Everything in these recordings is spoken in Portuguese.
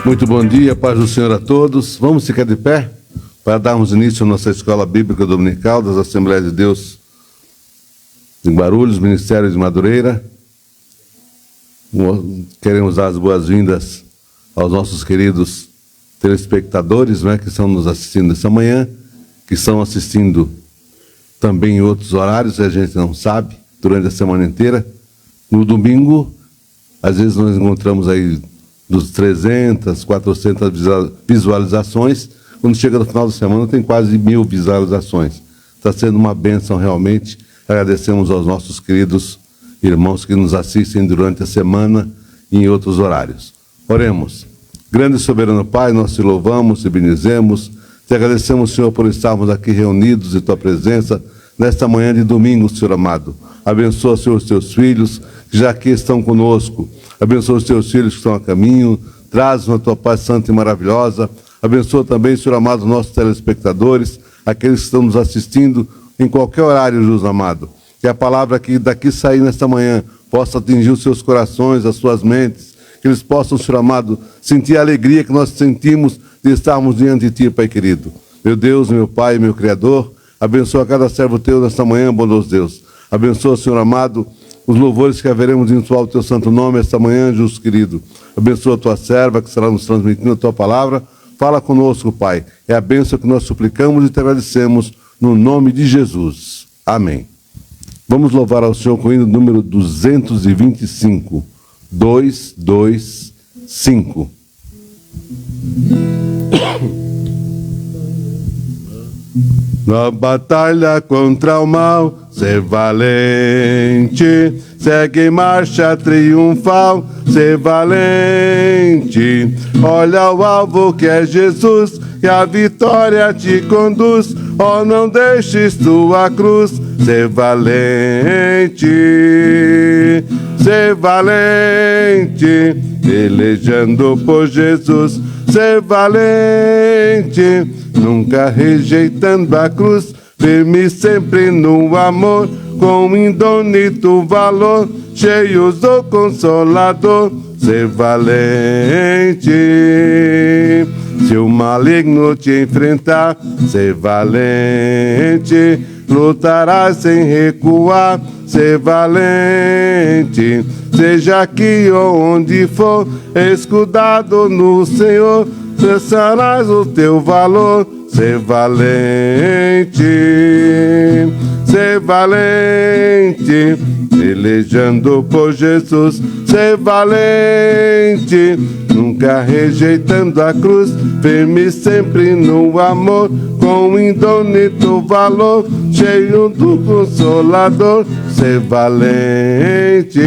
Muito bom dia, paz do Senhor a todos. Vamos ficar de pé para darmos início à nossa Escola Bíblica Dominical das Assembleias de Deus em Guarulhos, Ministério de Madureira. Queremos dar as boas-vindas aos nossos queridos telespectadores, que estão nos assistindo essa manhã, que estão assistindo também em outros horários, a gente não sabe, durante a semana inteira. No domingo, às vezes nós encontramos aí dos 300, 400 visualizações. Quando chega no final da semana, tem quase 1000 visualizações. Está sendo uma bênção realmente. Agradecemos aos nossos queridos irmãos que nos assistem durante a semana e em outros horários. Oremos. Grande e soberano Pai, nós te louvamos, te bendizemos, te agradecemos, Senhor, por estarmos aqui reunidos em tua presença nesta manhã de domingo, Senhor amado. Abençoa, Senhor, os teus filhos que já aqui estão conosco. Abençoa os teus filhos que estão a caminho, traz a tua paz santa e maravilhosa. Abençoa também, Senhor amado, os nossos telespectadores, aqueles que estão nos assistindo em qualquer horário, Jesus amado. Que a palavra que daqui sair nesta manhã possa atingir os seus corações, as suas mentes, que eles possam, Senhor amado, sentir a alegria que nós sentimos de estarmos diante de Ti, Pai querido. Meu Deus, meu Pai, meu Criador, abençoa cada servo Teu nesta manhã, bondoso Deus. Abençoa, Senhor amado, os louvores que haveremos em o teu santo nome esta manhã, justo querido. Abençoa a tua serva que estará nos transmitindo a tua palavra. Fala conosco, Pai. É a bênção que nós suplicamos e te agradecemos no nome de Jesus. Amém. Vamos louvar ao Senhor com o hino número 225. 225. Na batalha contra o mal, ser valente, segue em marcha triunfal, ser valente. Olha o alvo que é Jesus, e a vitória te conduz. Oh, não deixes tua cruz, ser valente, ser valente, pelejando por Jesus, ser valente. Nunca rejeitando a cruz, firme sempre no amor, com indônito valor, cheios do Consolador, ser valente. Se o maligno te enfrentar, ser valente, lutarás sem recuar, ser valente. Seja aqui ou onde for, escudado no Senhor, cessarás o teu valor, ser valente, ser valente, pelejando por Jesus, ser valente, nunca rejeitando a cruz, firme sempre no amor, com indônito valor, cheio do Consolador, ser valente,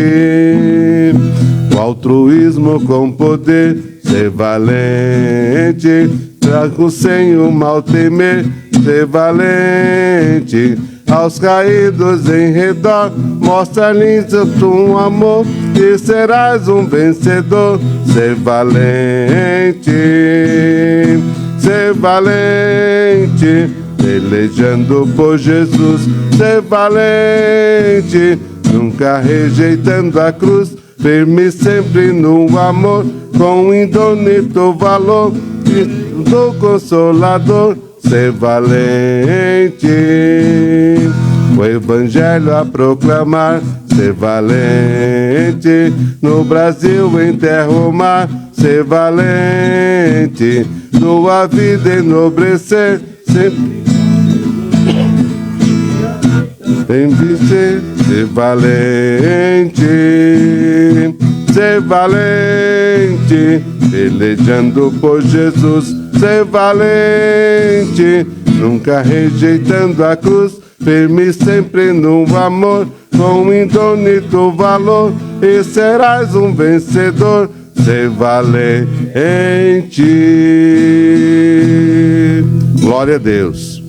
o altruísmo com poder, ser valente, trago sem o mal temer, ser valente, aos caídos em redor, mostra-lhes um amor, e serás um vencedor, ser valente, ser valente, pelejando por Jesus, ser valente, nunca rejeitando a cruz, firme sempre no amor, com indônito valor, do Consolador, ser valente. O Evangelho a proclamar, ser valente. No Brasil, em terra ou mar, ser valente. Tua vida enobrecer, sempre em vencer, ser valente, ser valente, pelejando por Jesus, ser valente, nunca rejeitando a cruz, firme sempre no amor, com indônito valor, e serás um vencedor, ser valente. Glória a Deus.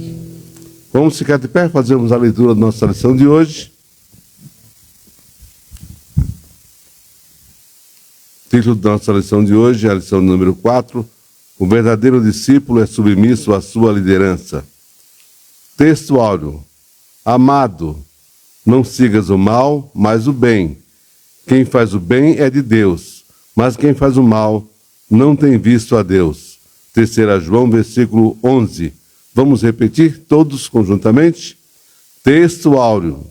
Vamos ficar de pé, fazemos a leitura da nossa lição de hoje. Título da nossa lição de hoje, a lição número 4. O verdadeiro discípulo é submisso à sua liderança. Texto áureo. Amado, não sigas o mal, mas o bem. Quem faz o bem é de Deus, mas quem faz o mal não tem visto a Deus. 3 João, versículo 11. Vamos repetir todos conjuntamente? Texto áureo.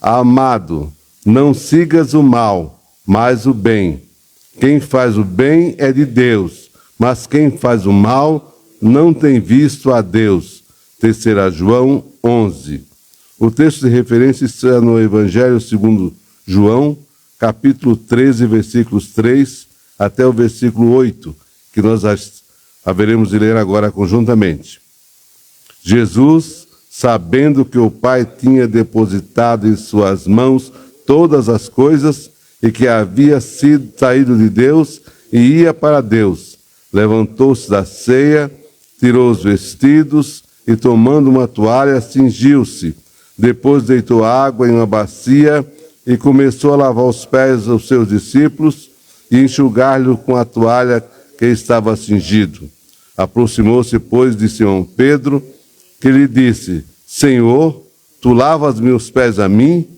Amado, não sigas o mal, mas o bem. Quem faz o bem é de Deus, mas quem faz o mal não tem visto a Deus. 3 João 11. O texto de referência está no Evangelho segundo João, capítulo 13, versículos 3 até o versículo 8, que nós haveremos de ler agora conjuntamente. Jesus, sabendo que o Pai tinha depositado em suas mãos todas as coisas e que havia saído de Deus e ia para Deus, levantou-se da ceia, tirou os vestidos e, tomando uma toalha, cingiu-se. Depois deitou água em uma bacia e começou a lavar os pés aos seus discípulos e enxugar-lhe com a toalha que estava cingido. Aproximou-se, pois, de Simão Pedro, que lhe disse: Senhor, tu lavas meus pés a mim?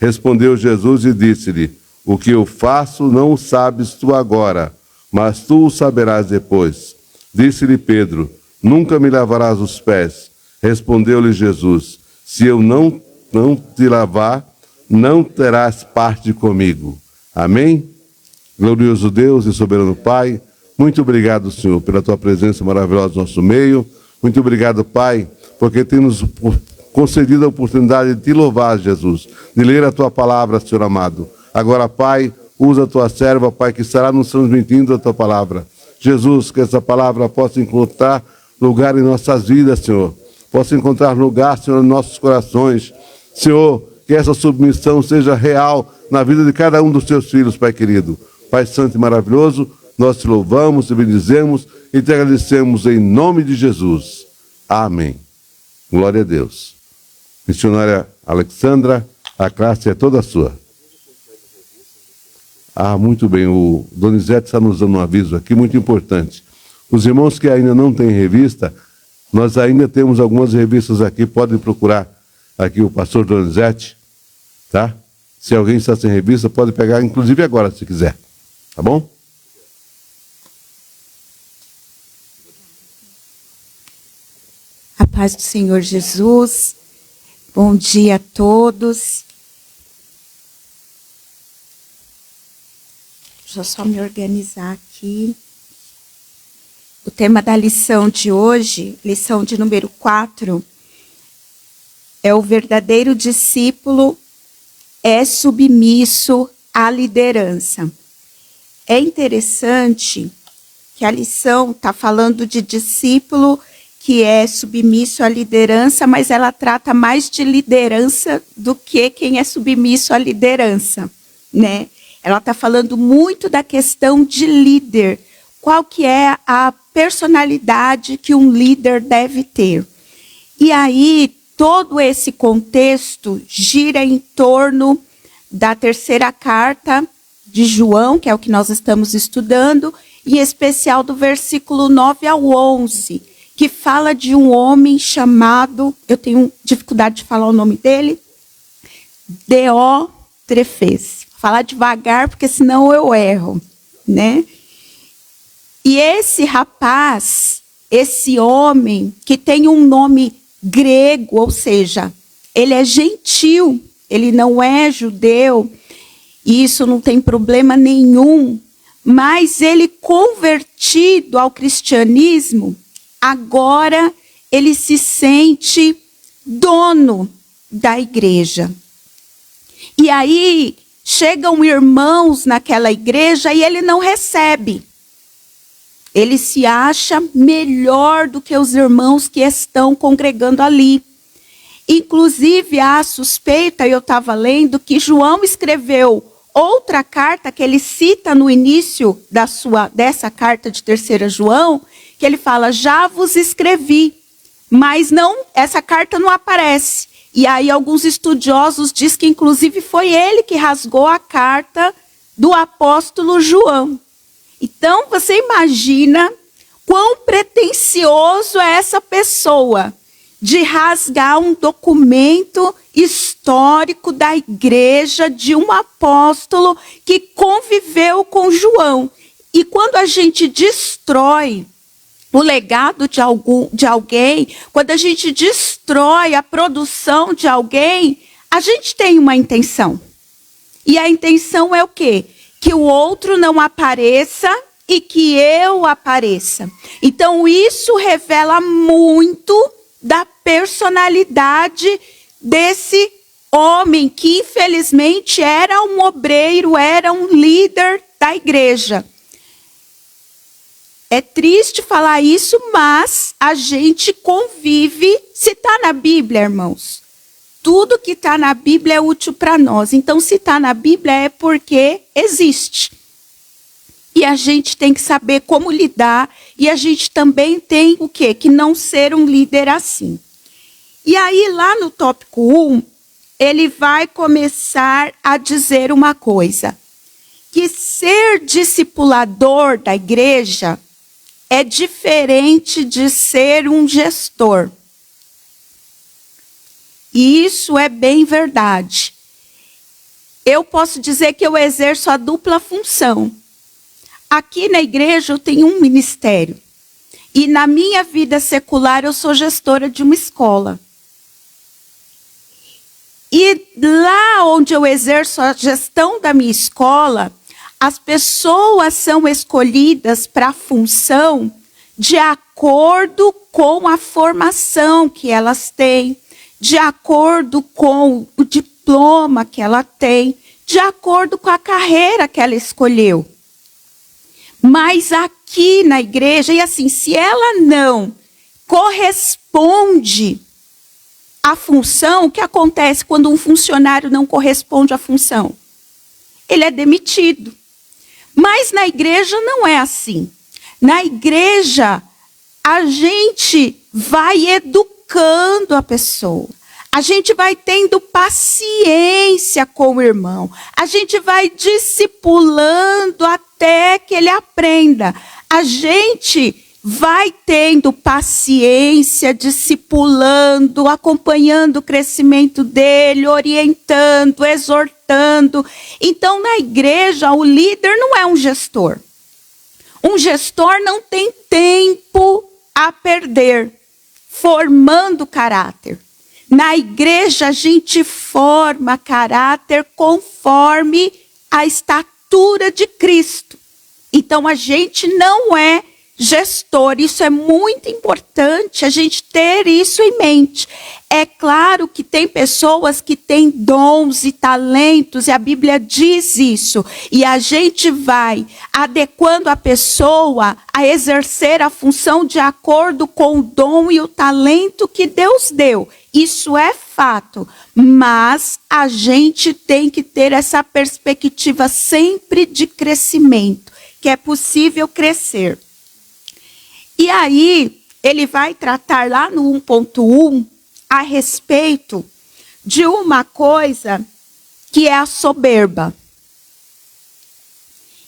Respondeu Jesus e disse-lhe: O que eu faço não o sabes tu agora, mas tu o saberás depois. Disse-lhe Pedro: Nunca me lavarás os pés. Respondeu-lhe Jesus: Se eu não te lavar, não terás parte comigo. Amém? Glorioso Deus e soberano Pai, muito obrigado, Senhor, pela tua presença maravilhosa no nosso meio. Muito obrigado, Pai, porque tem nos concedido a oportunidade de te louvar, Jesus, de ler a tua palavra, Senhor amado. Agora, Pai, usa a tua serva, Pai, que estará nos transmitindo a tua palavra. Jesus, que essa palavra possa encontrar lugar em nossas vidas, Senhor. Possa encontrar lugar, Senhor, em nossos corações. Senhor, que essa submissão seja real na vida de cada um dos teus filhos, Pai querido. Pai santo e maravilhoso, nós te louvamos, te bendizemos e te agradecemos em nome de Jesus. Amém. Glória a Deus. Missionária Alexandra, a classe é toda sua. Muito bem. O Donizete está nos dando um aviso aqui muito importante. Os irmãos que ainda não têm revista, nós ainda temos algumas revistas aqui, podem procurar aqui o pastor Donizete, tá? Se alguém está sem revista, pode pegar, inclusive agora, se quiser. Tá bom? A paz do Senhor Jesus. Bom dia a todos. Deixa eu só me organizar aqui. O tema da lição de hoje, lição de número 4, é o verdadeiro discípulo é submisso à liderança. É interessante que a lição está falando de discípulo que é submisso à liderança, mas ela trata mais de liderança do que quem é submisso à liderança, né? Ela está falando muito da questão de líder. Qual que é a personalidade que um líder deve ter? E aí, todo esse contexto gira em torno da 3ª carta de João, que é o que nós estamos estudando, em especial do versículo 9 ao 11, que fala de um homem chamado, eu tenho dificuldade de falar o nome dele, Diotrefes. Vou falar devagar, porque senão eu erro, né? E esse rapaz, esse homem, que tem um nome grego, ou seja, ele é gentil, ele não é judeu, e isso não tem problema nenhum, mas ele convertido ao cristianismo, agora ele se sente dono da igreja. E aí chegam irmãos naquela igreja e ele não recebe. Ele se acha melhor do que os irmãos que estão congregando ali. Inclusive, há a suspeita, eu estava lendo, que João escreveu outra carta que ele cita no início dessa carta de 3 João, que ele fala: já vos escrevi, mas essa carta não aparece. E aí alguns estudiosos dizem que inclusive foi ele que rasgou a carta do apóstolo João. Então, você imagina quão pretensioso é essa pessoa de rasgar um documento histórico da igreja de um apóstolo que conviveu com João. E quando a gente destrói o legado de alguém, quando a gente destrói a produção de alguém, a gente tem uma intenção. E a intenção é o quê? Que o outro não apareça e que eu apareça. Então, isso revela muito da personalidade desse homem que, infelizmente, era um obreiro, era um líder da igreja. É triste falar isso, mas a gente convive. Se está na Bíblia, irmãos, tudo que está na Bíblia é útil para nós. Então, se está na Bíblia é porque existe. E a gente tem que saber como lidar. E a gente também tem o quê? Que não ser um líder assim. E aí, lá no tópico 1, ele vai começar a dizer uma coisa. Que ser discipulador da igreja é diferente de ser um gestor. E isso é bem verdade. Eu posso dizer que eu exerço a dupla função. Aqui na igreja eu tenho um ministério. E na minha vida secular eu sou gestora de uma escola. E lá onde eu exerço a gestão da minha escola, as pessoas são escolhidas para a função de acordo com a formação que elas têm, de acordo com o diploma que ela tem, de acordo com a carreira que ela escolheu. Mas aqui na igreja, e assim, se ela não corresponde à função, o que acontece quando um funcionário não corresponde à função? Ele é demitido. Mas na igreja não é assim. Na igreja, a gente vai educando a pessoa. A gente vai tendo paciência com o irmão. A gente vai discipulando até que ele aprenda. A gente vai tendo paciência, discipulando, acompanhando o crescimento dele, orientando, exortando. Então, na igreja, o líder não é um gestor. Um gestor não tem tempo a perder, formando caráter. Na igreja, a gente forma caráter conforme a estatura de Cristo. Então, a gente não é gestor. Isso é muito importante, a gente ter isso em mente. É claro que tem pessoas que têm dons e talentos, e a Bíblia diz isso. E a gente vai adequando a pessoa a exercer a função de acordo com o dom e o talento que Deus deu. Isso é fato. Mas a gente tem que ter essa perspectiva sempre de crescimento, que é possível crescer. E aí, ele vai tratar lá no 1.1 a respeito de uma coisa que é a soberba.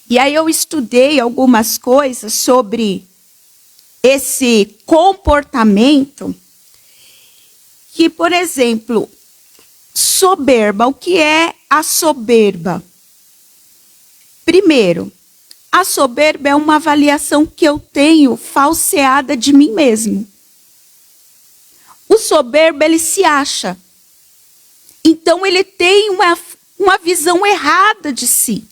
E aí eu estudei algumas coisas sobre esse comportamento que, por exemplo, soberba. O que é a soberba? Primeiro, a soberba é uma avaliação que eu tenho falseada de mim mesmo. O soberbo, ele se acha. Então, ele tem uma visão errada de si.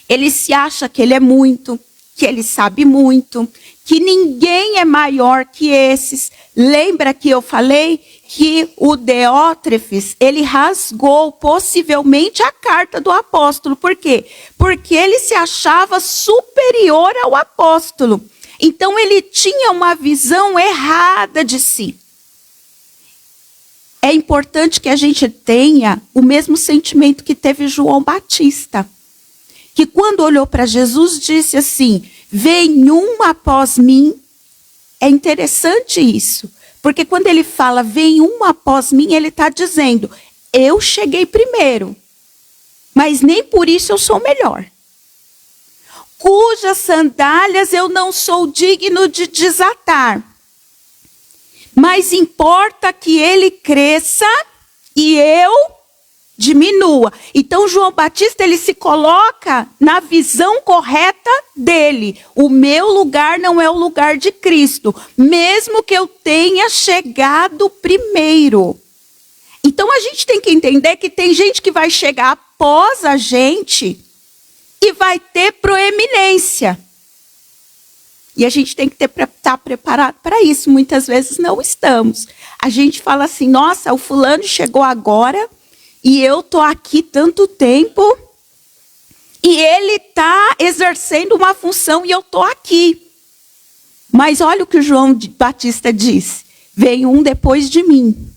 Ele se acha que ele é muito, que ele sabe muito, que ninguém é maior que esses. Lembra que eu falei que o Diótrefes, ele rasgou possivelmente a carta do apóstolo. Por quê? Porque ele se achava superior ao apóstolo. Então, ele tinha uma visão errada de si. É importante que a gente tenha o mesmo sentimento que teve João Batista. Que quando olhou para Jesus, disse assim, vem um após mim. É interessante isso. Porque quando ele fala, vem um após mim, ele está dizendo, eu cheguei primeiro. Mas nem por isso eu sou melhor. cujas sandálias eu não sou digno de desatar. Mas importa que ele cresça e eu diminua. Então João Batista, ele se coloca na visão correta dele. O meu lugar não é o lugar de Cristo, mesmo que eu tenha chegado primeiro. Então a gente tem que entender que tem gente que vai chegar após a gente e vai ter proeminência. E a gente tem que estar preparado para isso. Muitas vezes não estamos. A gente fala assim, nossa, o fulano chegou agora e eu estou aqui tanto tempo e ele está exercendo uma função e eu estou aqui. Mas olha o que o João Batista diz. Vem um depois de mim,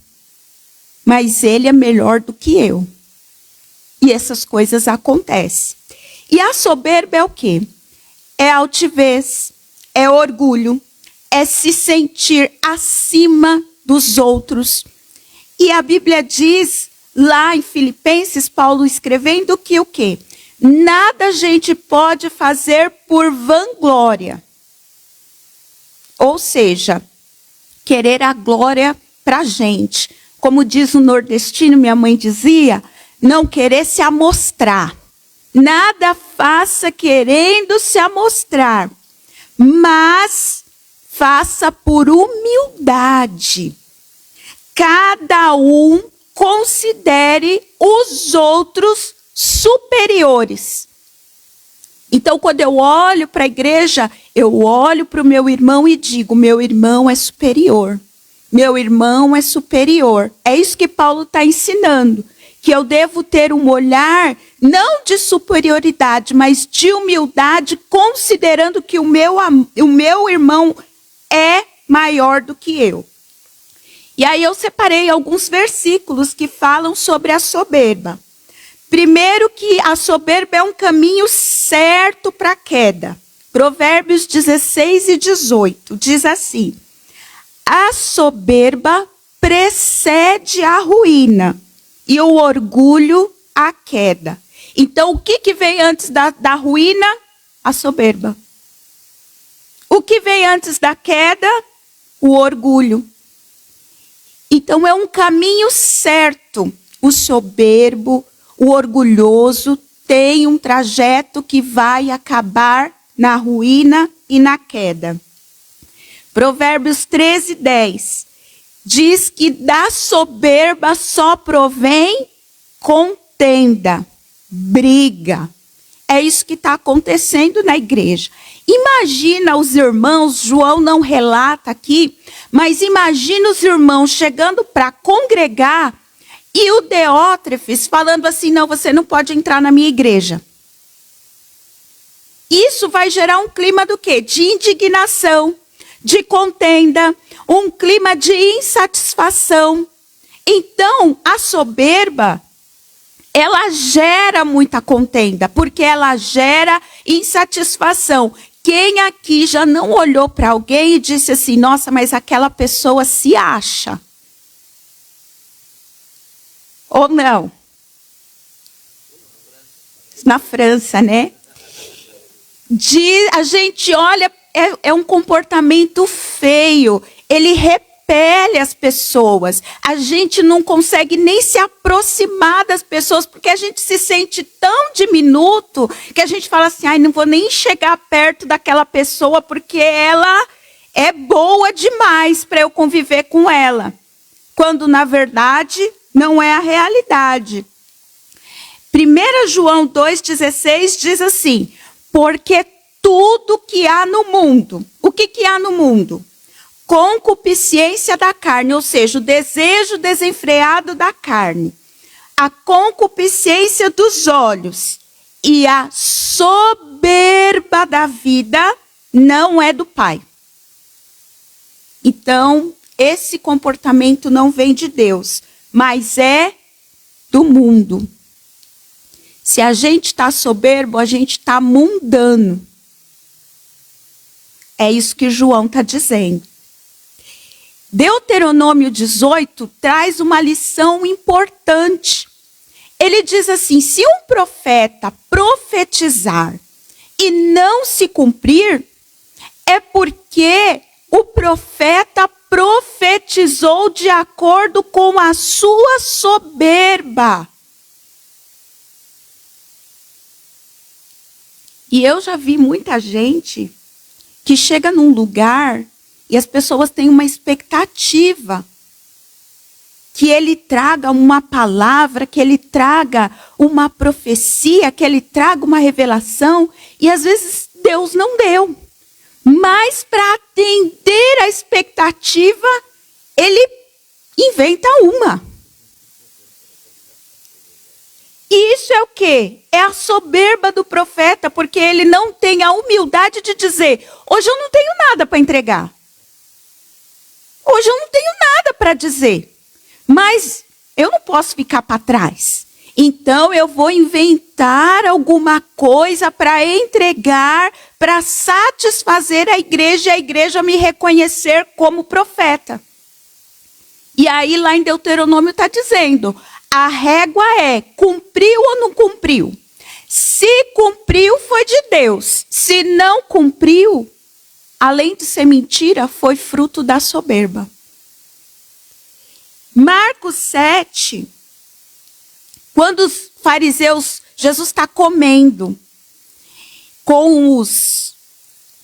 mas ele é melhor do que eu. E essas coisas acontecem. E a soberba é o quê? É altivez, é orgulho, é se sentir acima dos outros. E a Bíblia diz, lá em Filipenses, Paulo escrevendo que o quê? Nada a gente pode fazer por vanglória. Ou seja, querer a glória pra gente. Como diz o nordestino, minha mãe dizia, não querer se amostrar. Nada faça querendo se amostrar, mas faça por humildade. Cada um considere os outros superiores. Então, quando eu olho para a igreja, eu olho para o meu irmão e digo, meu irmão é superior. Meu irmão é superior. É isso que Paulo está ensinando. Que eu devo ter um olhar, não de superioridade, mas de humildade, considerando que o meu irmão é maior do que eu. E aí eu separei alguns versículos que falam sobre a soberba. Primeiro que a soberba é um caminho certo para a queda. Provérbios 16 e 18 diz assim, a soberba precede a ruína e o orgulho a queda. Então o que vem antes da ruína? A soberba. O que vem antes da queda? O orgulho. Então é um caminho certo. O soberbo, o orgulhoso tem um trajeto que vai acabar na ruína e na queda. Provérbios 13, 10 diz que da soberba só provém contenda, briga. É isso que está acontecendo na igreja. Imagina os irmãos, João não relata aqui, mas imagina os irmãos chegando para congregar e o Diótrefes falando assim, não, você não pode entrar na minha igreja. Isso vai gerar um clima do quê? De indignação, de contenda, um clima de insatisfação. Então, a soberba, ela gera muita contenda, porque ela gera insatisfação. Quem aqui já não olhou para alguém e disse assim, nossa, mas aquela pessoa se acha? Ou não? Na França, né? A gente olha, é um comportamento feio. Ele repele as pessoas. A gente não consegue nem se aproximar das pessoas, porque a gente se sente tão diminuto, que a gente fala assim, ai, não vou nem chegar perto daquela pessoa, porque ela é boa demais para eu conviver com ela. Quando, na verdade, não é a realidade. 1 João 2,16 diz assim, porque tudo que há no mundo, o que há no mundo? Concupiscência da carne, ou seja, o desejo desenfreado da carne, a concupiscência dos olhos e a soberba da vida não é do Pai. Então, esse comportamento não vem de Deus, mas é do mundo. Se a gente está soberbo, a gente está mundano. É isso que João está dizendo. Deuteronômio 18 traz uma lição importante. Ele diz assim, se um profeta profetizar e não se cumprir, é porque o profeta profetizou de acordo com a sua soberba. E eu já vi muita gente que chega num lugar e as pessoas têm uma expectativa que ele traga uma palavra, que ele traga uma profecia, que ele traga uma revelação, e às vezes Deus não deu. Mas para atender a expectativa, ele inventa uma. E isso é o quê? É a soberba do profeta, porque ele não tem a humildade de dizer: hoje eu não tenho nada para entregar. Hoje eu não tenho nada para dizer. Mas eu não posso ficar para trás. Então eu vou inventar alguma coisa para entregar, para satisfazer a igreja e a igreja me reconhecer como profeta. E aí lá em Deuteronômio está dizendo, a régua é, cumpriu ou não cumpriu? Se cumpriu, foi de Deus. Se não cumpriu, além de ser mentira, foi fruto da soberba. Marcos 7, quando os fariseus, Jesus está comendo com os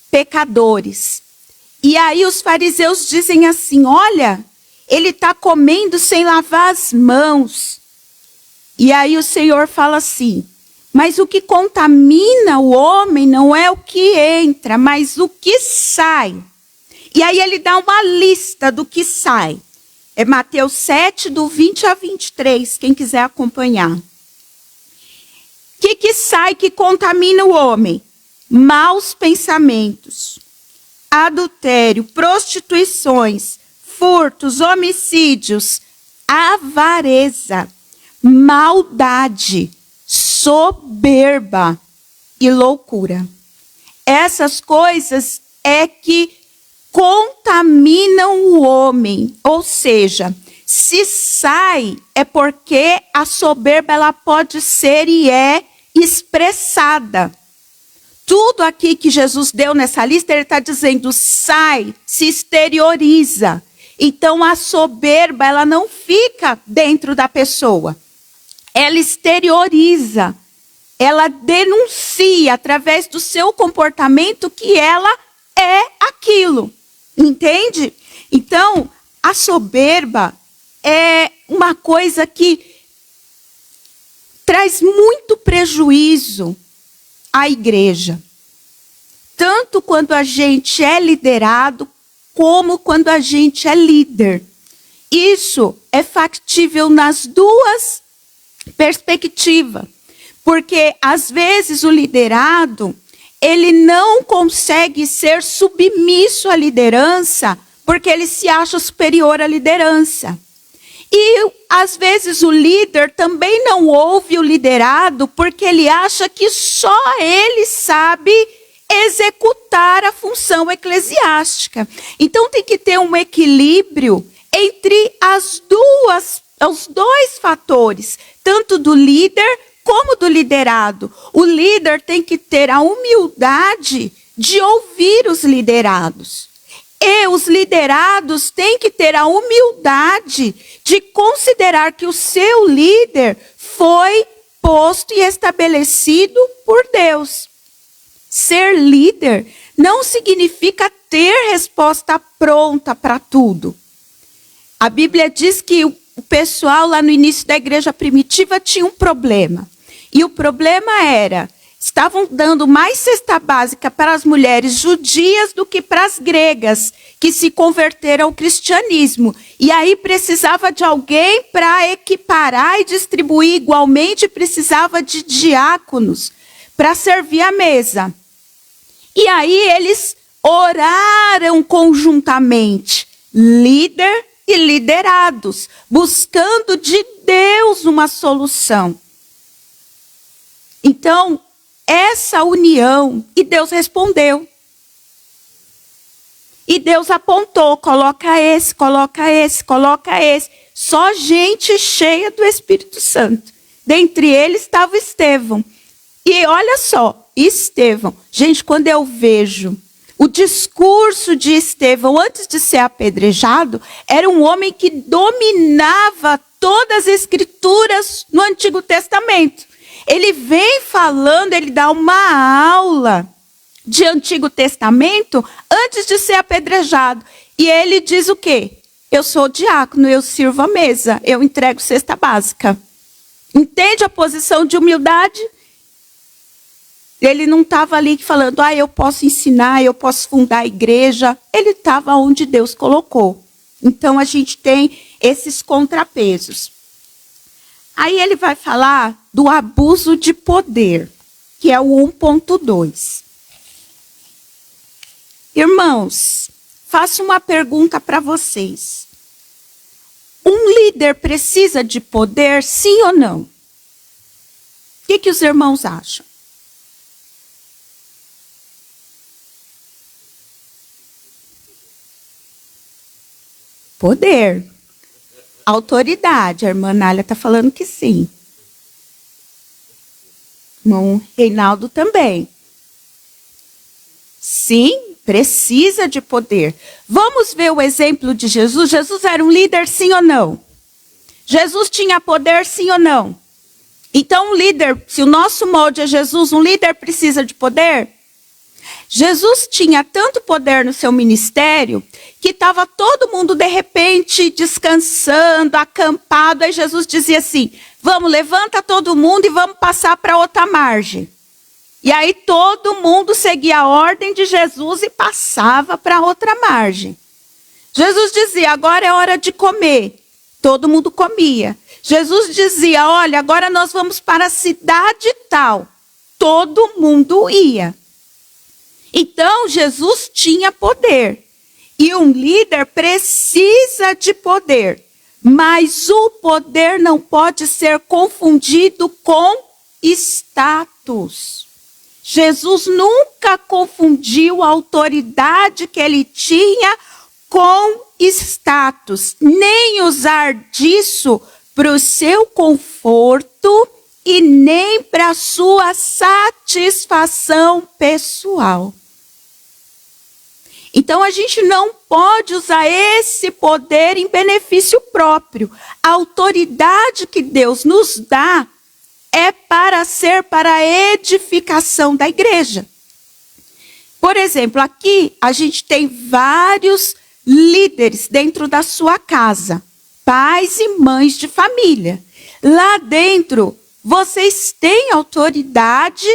pecadores. E aí os fariseus dizem assim, olha, ele está comendo sem lavar as mãos. E aí o Senhor fala assim, mas o que contamina o homem não é o que entra, mas o que sai. E aí ele dá uma lista do que sai. É Mateus 7, do 20 a 23, quem quiser acompanhar. O que sai que contamina o homem? Maus pensamentos, adultério, prostituições, furtos, homicídios, avareza, maldade, soberba e loucura. Essas coisas é que contaminam o homem, ou seja, se sai é porque a soberba ela pode ser e é expressada. Tudo aqui que Jesus deu nessa lista, ele está dizendo sai, se exterioriza. Então a soberba ela não fica dentro da pessoa, ela exterioriza, ela denuncia através do seu comportamento que ela é aquilo. Entende? Então, a soberba é uma coisa que traz muito prejuízo à igreja. Tanto quando a gente é liderado, como quando a gente é líder. Isso é factível nas duas perspectivas. Porque, às vezes, o liderado ele não consegue ser submisso à liderança porque ele se acha superior à liderança. E, às vezes, o líder também não ouve o liderado porque ele acha que só ele sabe executar a função eclesiástica. Então, tem que ter um equilíbrio entre os dois fatores, tanto do líder como do liderado. O líder tem que ter a humildade de ouvir os liderados. E os liderados têm que ter a humildade de considerar que o seu líder foi posto e estabelecido por Deus. Ser líder não significa ter resposta pronta para tudo. A Bíblia diz que o pessoal lá no início da igreja primitiva tinha um problema. E o problema era, estavam dando mais cesta básica para as mulheres judias do que para as gregas, que se converteram ao cristianismo. E aí precisava de alguém para equiparar e distribuir igualmente, precisava de diáconos para servir a mesa. E aí eles oraram conjuntamente, líder e liderados, buscando de Deus uma solução. Então, essa união, e Deus respondeu. E Deus apontou, coloca esse, coloca esse, coloca esse. Só gente cheia do Espírito Santo. Dentre eles estava Estevão. E olha só, Estevão. Gente, quando eu vejo o discurso de Estevão antes de ser apedrejado, era um homem que dominava todas as escrituras no Antigo Testamento. Ele vem falando, ele dá uma aula de Antigo Testamento antes de ser apedrejado. E ele diz o quê? Eu sou diácono, eu sirvo a mesa, eu entrego cesta básica. Entende a posição de humildade? Ele não estava ali falando, eu posso ensinar, eu posso fundar a igreja. Ele estava onde Deus colocou. Então, a gente tem esses contrapesos. Aí ele vai falar do abuso de poder, que é o 1.2. Irmãos, faço uma pergunta para vocês. Um líder precisa de poder, sim ou não? O que os irmãos acham? Poder. Autoridade. A irmã Nália está falando que sim. O irmão Reinaldo também. Sim, precisa de poder. Vamos ver o exemplo de Jesus. Jesus era um líder, sim ou não? Jesus tinha poder, sim ou não? Então, um líder, se o nosso molde é Jesus, um líder precisa de poder? Jesus tinha tanto poder no seu ministério que estava todo mundo, de repente, descansando, acampado. Aí Jesus dizia assim, vamos, levanta todo mundo e vamos passar para outra margem. E aí todo mundo seguia a ordem de Jesus e passava para outra margem. Jesus dizia, agora é hora de comer. Todo mundo comia. Jesus dizia, olha, agora nós vamos para a cidade tal. Todo mundo ia. Então, Jesus tinha poder. E um líder precisa de poder. Mas o poder não pode ser confundido com status. Jesus nunca confundiu a autoridade que ele tinha com status. Nem usar disso para o seu conforto e nem para a sua satisfação pessoal. Então, a gente não pode usar esse poder em benefício próprio. A autoridade que Deus nos dá é para ser para a edificação da igreja. Por exemplo, aqui a gente tem vários líderes dentro da sua casa. Pais e mães de família. Lá dentro, vocês têm autoridade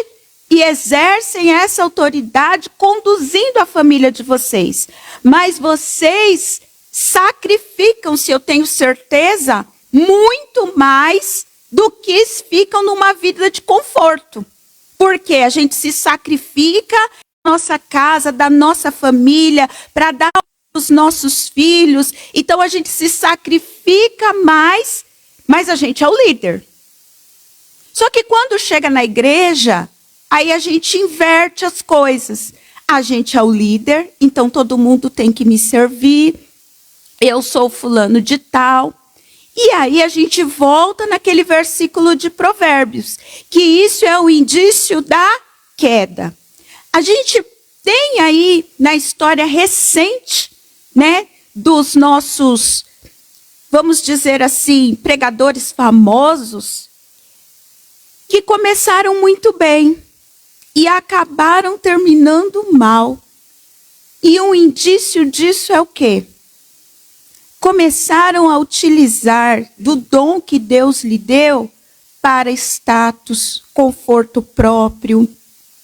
e exercem essa autoridade conduzindo a família de vocês. Mas vocês sacrificam-se, eu tenho certeza, muito mais do que ficam numa vida de conforto. Porque a gente se sacrifica da nossa casa, da nossa família, para dar aos nossos filhos. Então a gente se sacrifica mais, mas a gente é o líder. Só que quando chega na igreja, aí a gente inverte as coisas. A gente é o líder, então todo mundo tem que me servir. Eu sou fulano de tal. E aí a gente volta naquele versículo de Provérbios, que isso é o indício da queda. A gente tem aí na história recente, né, dos nossos, vamos dizer assim, pregadores famosos, que começaram muito bem e acabaram terminando mal. E um indício disso é o quê? Começaram a utilizar do dom que Deus lhe deu para status, conforto próprio,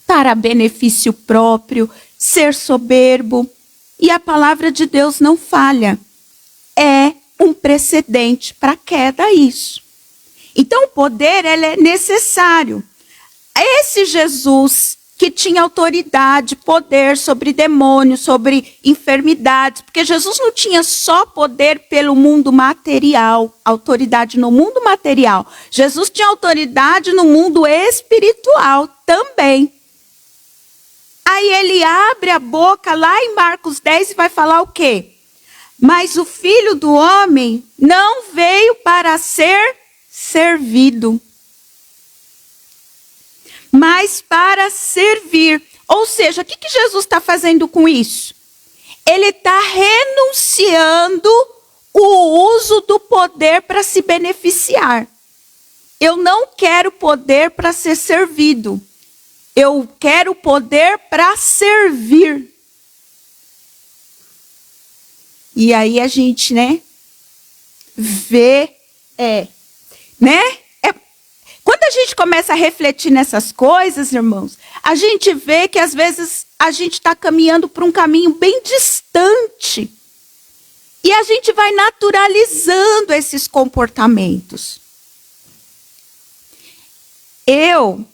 para benefício próprio, ser soberbo. E a palavra de Deus não falha. É um precedente para a queda isso. Então o poder ele é necessário. Esse Jesus que tinha autoridade, poder sobre demônios, sobre enfermidades, porque Jesus não tinha só poder pelo mundo material, autoridade no mundo material. Jesus tinha autoridade no mundo espiritual também. Aí ele abre a boca lá em Marcos 10 e vai falar o quê? Mas o Filho do Homem não veio para ser servido, mas para servir. Ou seja, o que Jesus está fazendo com isso? Ele está renunciando o uso do poder para se beneficiar. Eu não quero poder para ser servido. Eu quero poder para servir. E aí a gente, vê, quando a gente começa a refletir nessas coisas, irmãos, a gente vê que às vezes a gente está caminhando por um caminho bem distante. E a gente vai naturalizando esses comportamentos. Eu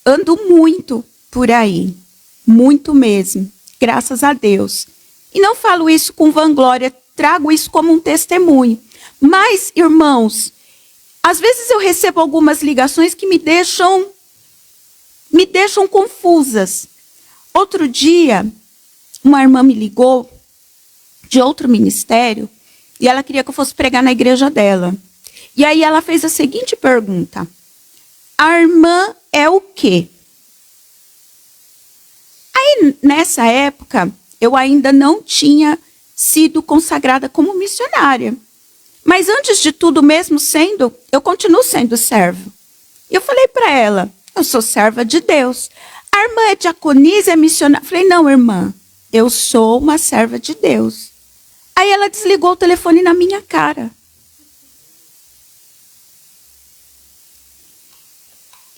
ando muito por aí, muito mesmo, graças a Deus. E não falo isso com vanglória, trago isso como um testemunho. Mas, irmãos, às vezes eu recebo algumas ligações que me deixam confusas. Outro dia, uma irmã me ligou de outro ministério e ela queria que eu fosse pregar na igreja dela. E aí ela fez a seguinte pergunta: a irmã é o quê? Aí, nessa época, eu ainda não tinha sido consagrada como missionária. Mas antes de tudo, mesmo sendo, eu continuo sendo servo. E eu falei para ela, eu sou serva de Deus. A irmã é diaconisa, é missionária? Eu falei, não, irmã, eu sou uma serva de Deus. Aí ela desligou o telefone na minha cara.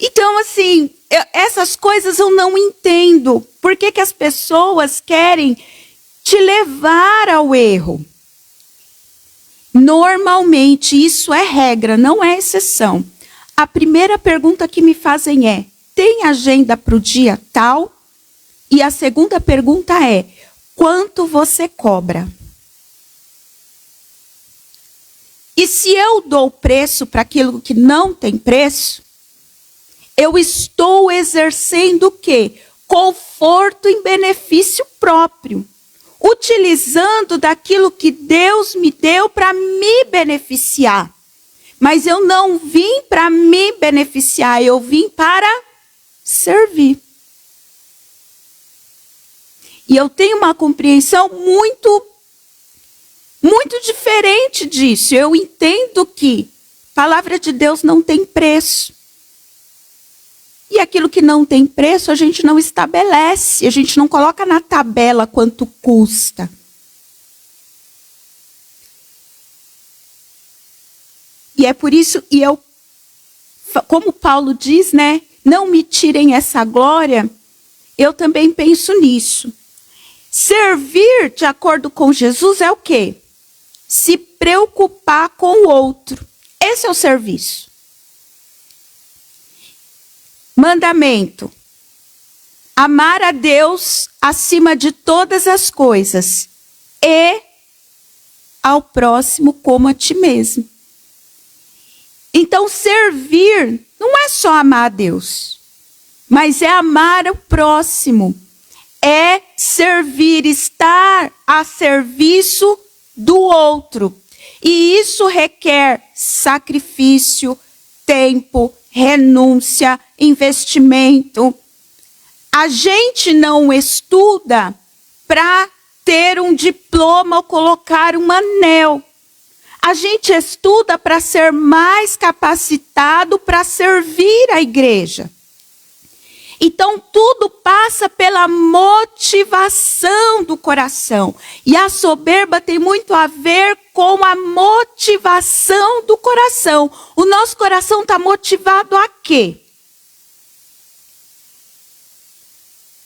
Então, assim, essas coisas eu não entendo. Por que as pessoas querem te levar ao erro? Normalmente, isso é regra, não é exceção. A primeira pergunta que me fazem é, tem agenda para o dia tal? E a segunda pergunta é, quanto você cobra? E se eu dou preço para aquilo que não tem preço, eu estou exercendo o quê? Conforto em benefício próprio. Utilizando daquilo que Deus me deu para me beneficiar. Mas eu não vim para me beneficiar, eu vim para servir. E eu tenho uma compreensão muito diferente disso. Eu entendo que a palavra de Deus não tem preço. E aquilo que não tem preço, a gente não estabelece. A gente não coloca na tabela quanto custa. E é por isso, como Paulo diz, não me tirem essa glória, eu também penso nisso. Servir de acordo com Jesus é o quê? Se preocupar com o outro. Esse é o serviço. Mandamento: amar a Deus acima de todas as coisas e ao próximo como a ti mesmo. Então, servir não é só amar a Deus, mas é amar o próximo, é servir, estar a serviço do outro. E isso requer sacrifício, tempo, renúncia, investimento. A gente não estuda para ter um diploma ou colocar um anel. A gente estuda para ser mais capacitado para servir a igreja. Então, tudo passa pela motivação do coração. E a soberba tem muito a ver com a motivação do coração. O nosso coração está motivado a quê?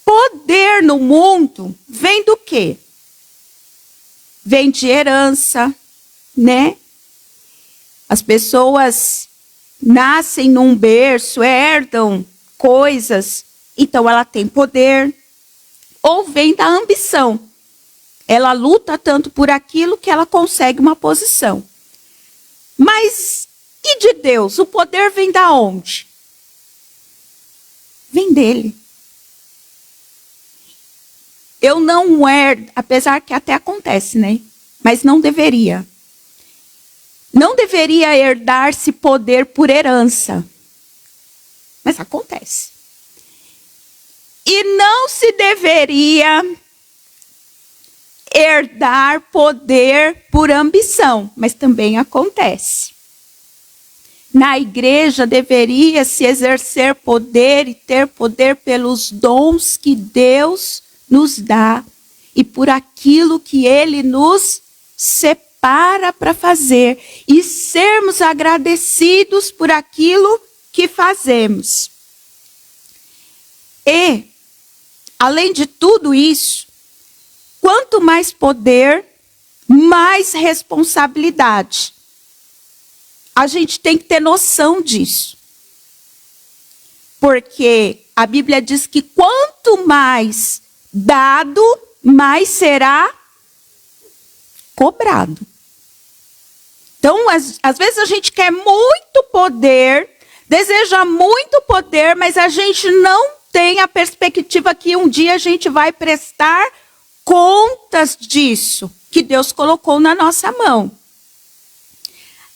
Poder no mundo vem do quê? Vem de herança, As pessoas nascem num berço, herdam coisas, então ela tem poder. Ou vem da ambição. Ela luta tanto por aquilo que ela consegue uma posição. Mas e de Deus? O poder vem da onde? Vem dele. Eu não herdo, apesar que até acontece, Mas não deveria. Não deveria herdar-se poder por herança. Mas acontece. E não se deveria herdar poder por ambição, mas também acontece. Na igreja deveria se exercer poder e ter poder pelos dons que Deus nos dá e por aquilo que Ele nos separa para fazer e sermos agradecidos por aquilo que fazemos. E, além de tudo isso, quanto mais poder, mais responsabilidade. A gente tem que ter noção disso. Porque a Bíblia diz que quanto mais dado, mais será cobrado. Então, às vezes a gente quer muito poder, deseja muito poder, mas a gente não tem a perspectiva que um dia a gente vai prestar contas disso que Deus colocou na nossa mão.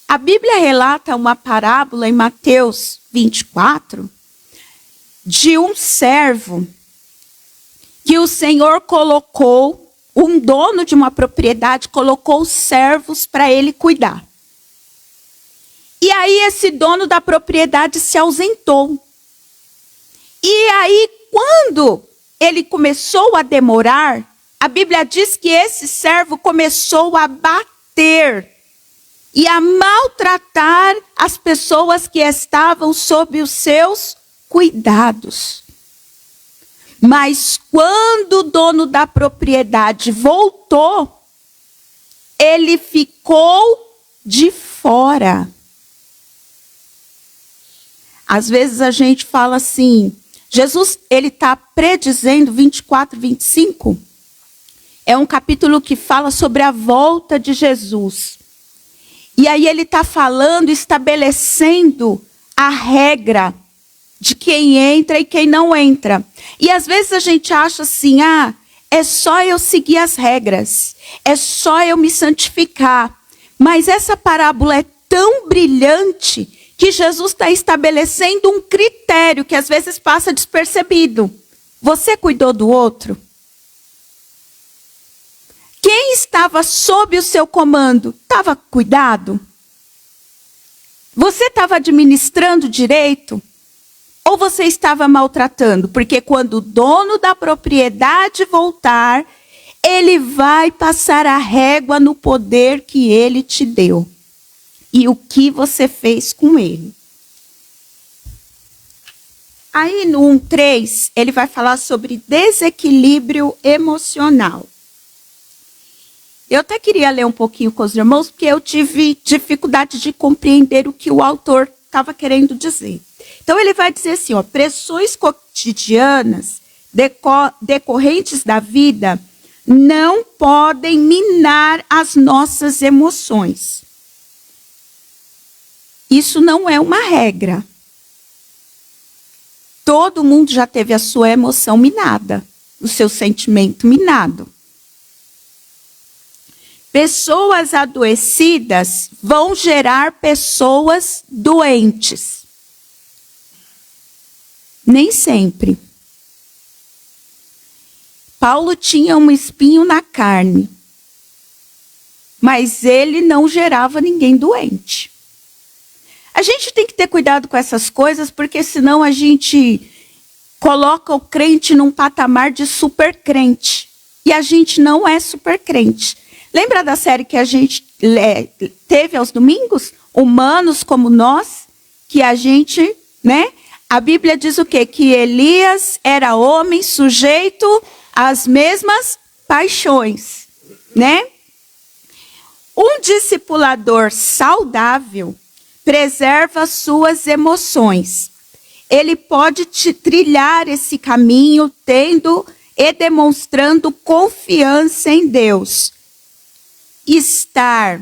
A Bíblia relata uma parábola em Mateus 24 de um servo que o Senhor colocou, um dono de uma propriedade colocou os servos para ele cuidar. E aí esse dono da propriedade se ausentou. E aí quando ele começou a demorar, a Bíblia diz que esse servo começou a bater e a maltratar as pessoas que estavam sob os seus cuidados. Mas quando o dono da propriedade voltou, ele ficou de fora. Às vezes a gente fala assim, Jesus, ele está predizendo 24, 25. É um capítulo que fala sobre a volta de Jesus. E aí ele está falando, estabelecendo a regra de quem entra e quem não entra. E às vezes a gente acha assim, é só eu seguir as regras, é só eu me santificar. Mas essa parábola é tão brilhante que Jesus está estabelecendo um critério que às vezes passa despercebido. Você cuidou do outro? Quem estava sob o seu comando, estava cuidado? Você estava administrando direito? Ou você estava maltratando? Porque quando o dono da propriedade voltar, ele vai passar a régua no poder que ele te deu. E o que você fez com ele. Aí no 1:3, ele vai falar sobre desequilíbrio emocional. Eu até queria ler um pouquinho com os irmãos, porque eu tive dificuldade de compreender o que o autor estava querendo dizer. Então ele vai dizer assim, pressões cotidianas decorrentes da vida não podem minar as nossas emoções. Isso não é uma regra. Todo mundo já teve a sua emoção minada, o seu sentimento minado. Pessoas adoecidas vão gerar pessoas doentes. Nem sempre. Paulo tinha um espinho na carne, mas ele não gerava ninguém doente. A gente tem que ter cuidado com essas coisas, porque senão a gente coloca o crente num patamar de super crente. E a gente não é super crente. Lembra da série que a gente teve aos domingos? Humanos como nós, que a gente, A Bíblia diz o quê? Que Elias era homem sujeito às mesmas paixões, Um discipulador saudável preserva suas emoções. Ele pode trilhar esse caminho tendo e demonstrando confiança em Deus. Estar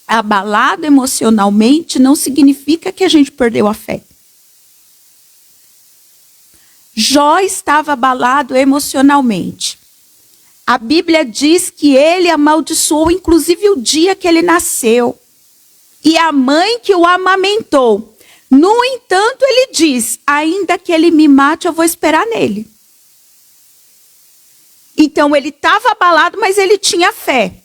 abalado emocionalmente não significa que a gente perdeu a fé. Jó estava abalado emocionalmente. A Bíblia diz que ele amaldiçoou inclusive o dia que ele nasceu. E a mãe que o amamentou. No entanto, ele diz, ainda que ele me mate, eu vou esperar nele. Então ele estava abalado, mas ele tinha fé.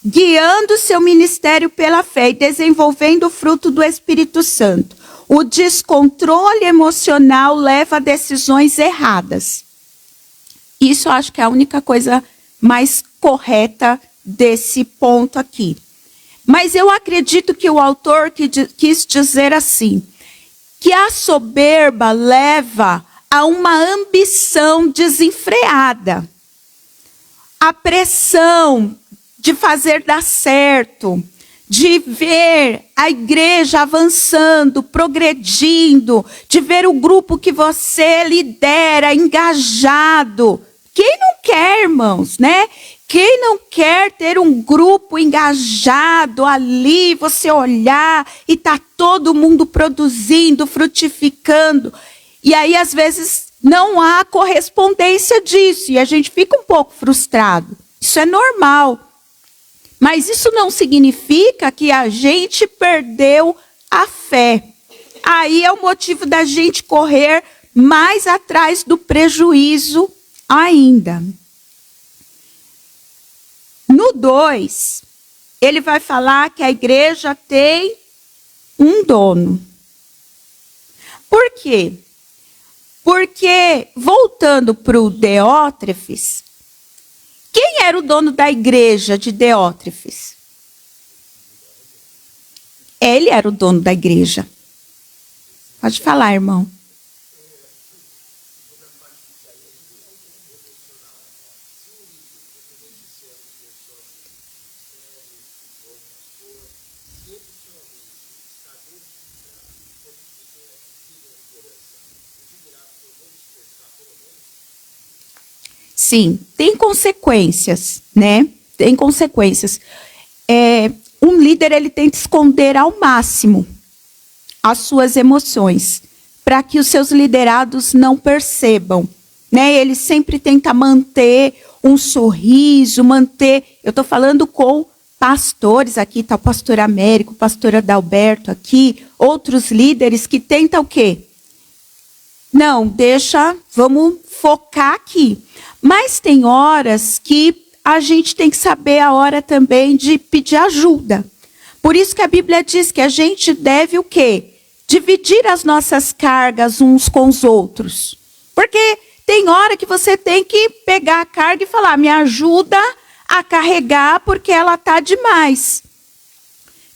Guiando seu ministério pela fé e desenvolvendo o fruto do Espírito Santo. O descontrole emocional leva a decisões erradas. Isso eu acho que é a única coisa mais correta desse ponto aqui. Mas eu acredito que o autor quis dizer assim, que a soberba leva a uma ambição desenfreada. A pressão de fazer dar certo, de ver a igreja avançando, progredindo, de ver o grupo que você lidera engajado. Quem não quer, irmãos, né? Quem não quer ter um grupo engajado ali, você olhar e tá todo mundo produzindo, frutificando. E aí, às vezes, não há correspondência disso e a gente fica um pouco frustrado. Isso é normal. Mas isso não significa que a gente perdeu a fé. Aí é o motivo da gente correr mais atrás do prejuízo ainda. No 2, ele vai falar que a igreja tem um dono. Por quê? Porque, voltando para o Diótrefes, quem era o dono da igreja de Diótrefes? Ele era o dono da igreja. Pode falar, irmão. Sim, tem consequências, né? Tem consequências. Um líder, ele tem que esconder ao máximo as suas emoções, para que os seus liderados não percebam, né? Ele sempre tenta manter um sorriso, eu estou falando com pastores aqui, está o pastor Américo, o pastor Adalberto aqui, outros líderes que tentam o quê? Não, vamos focar aqui. Mas tem horas que a gente tem que saber a hora também de pedir ajuda. Por isso que a Bíblia diz que a gente deve o quê? Dividir as nossas cargas uns com os outros. Porque tem hora que você tem que pegar a carga e falar, me ajuda a carregar porque ela está demais.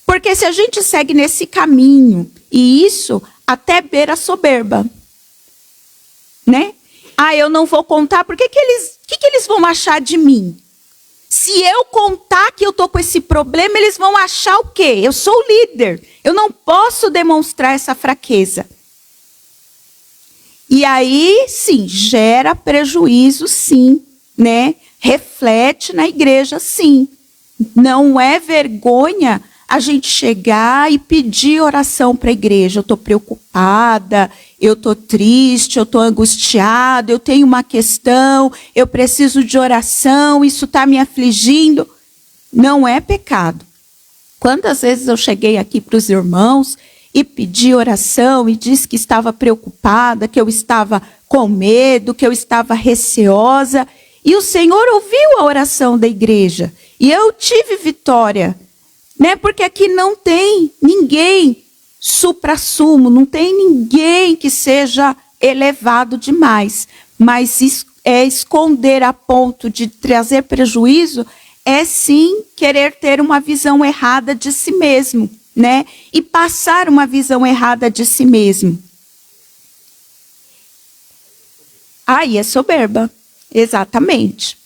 Porque se a gente segue nesse caminho, e isso até beira a soberba, né? Eu não vou contar, o que eles vão achar de mim? Se eu contar que eu estou com esse problema, eles vão achar o quê? Eu sou o líder, eu não posso demonstrar essa fraqueza. E aí, sim, gera prejuízo, sim, né? Reflete na igreja, sim. Não é vergonha a gente chegar e pedir oração para a igreja. Eu estou preocupada, eu estou triste, eu estou angustiada, eu tenho uma questão, eu preciso de oração, isso está me afligindo. Não é pecado. Quantas vezes eu cheguei aqui para os irmãos e pedi oração e disse que estava preocupada, que eu estava com medo, que eu estava receosa. E o Senhor ouviu a oração da igreja. E eu tive vitória. Né? Porque aqui não tem ninguém suprassumo, não tem ninguém que seja elevado demais. Mas esconder a ponto de trazer prejuízo é sim querer ter uma visão errada de si mesmo, né? E passar uma visão errada de si mesmo. Aí é soberba, exatamente.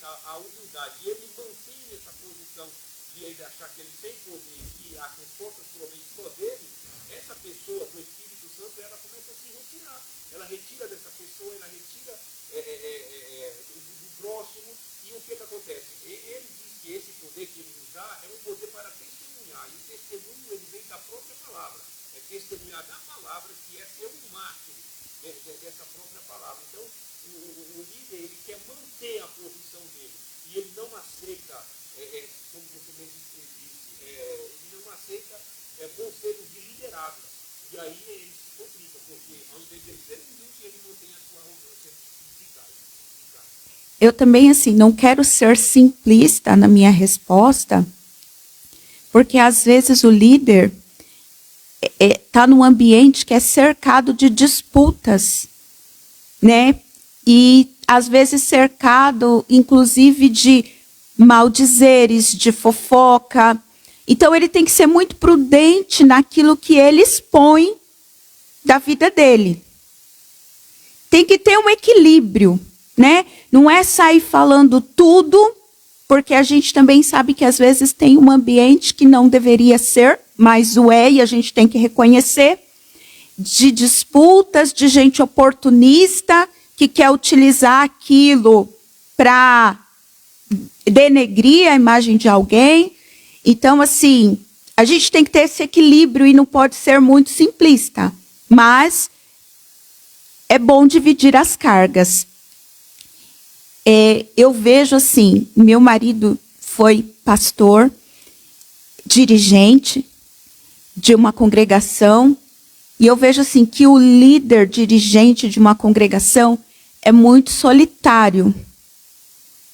A humildade, e ele mantém essa posição de ele achar que ele tem poder, que as respostas provavelmente só dele, essa pessoa do Espírito Santo, ela começa a se retirar. Ela retira dessa pessoa, ela retira do próximo. E o que acontece? Ele diz que esse poder que ele nos dá é um poder para testemunhar. E o testemunho ele vem da própria palavra. É testemunhar da palavra, que é ser um mártir dessa própria palavra. Então, o líder ele quer manter a posição dele. E ele não aceita, como você mesmo disse, ele não aceita conselhos de liderados. E aí ele se complica, porque ao invés de ele ser humilde, ele mantém a sua arrogância eficaz. Eu também, assim, não quero ser simplista na minha resposta, porque às vezes o líder está num ambiente que é cercado de disputas, né? E às vezes cercado, inclusive, de maldizeres, de fofoca. Então ele tem que ser muito prudente naquilo que ele expõe da vida dele. Tem que ter um equilíbrio, né? Não é sair falando tudo, porque a gente também sabe que às vezes tem um ambiente que não deveria ser, mas o é, e a gente tem que reconhecer, de disputas, de gente oportunista, que quer utilizar aquilo para denegrir a imagem de alguém. Então, assim, a gente tem que ter esse equilíbrio e não pode ser muito simplista. Mas é bom dividir as cargas. Eu vejo assim, meu marido foi pastor, dirigente de uma congregação, e eu vejo assim que o líder dirigente de uma congregação é muito solitário,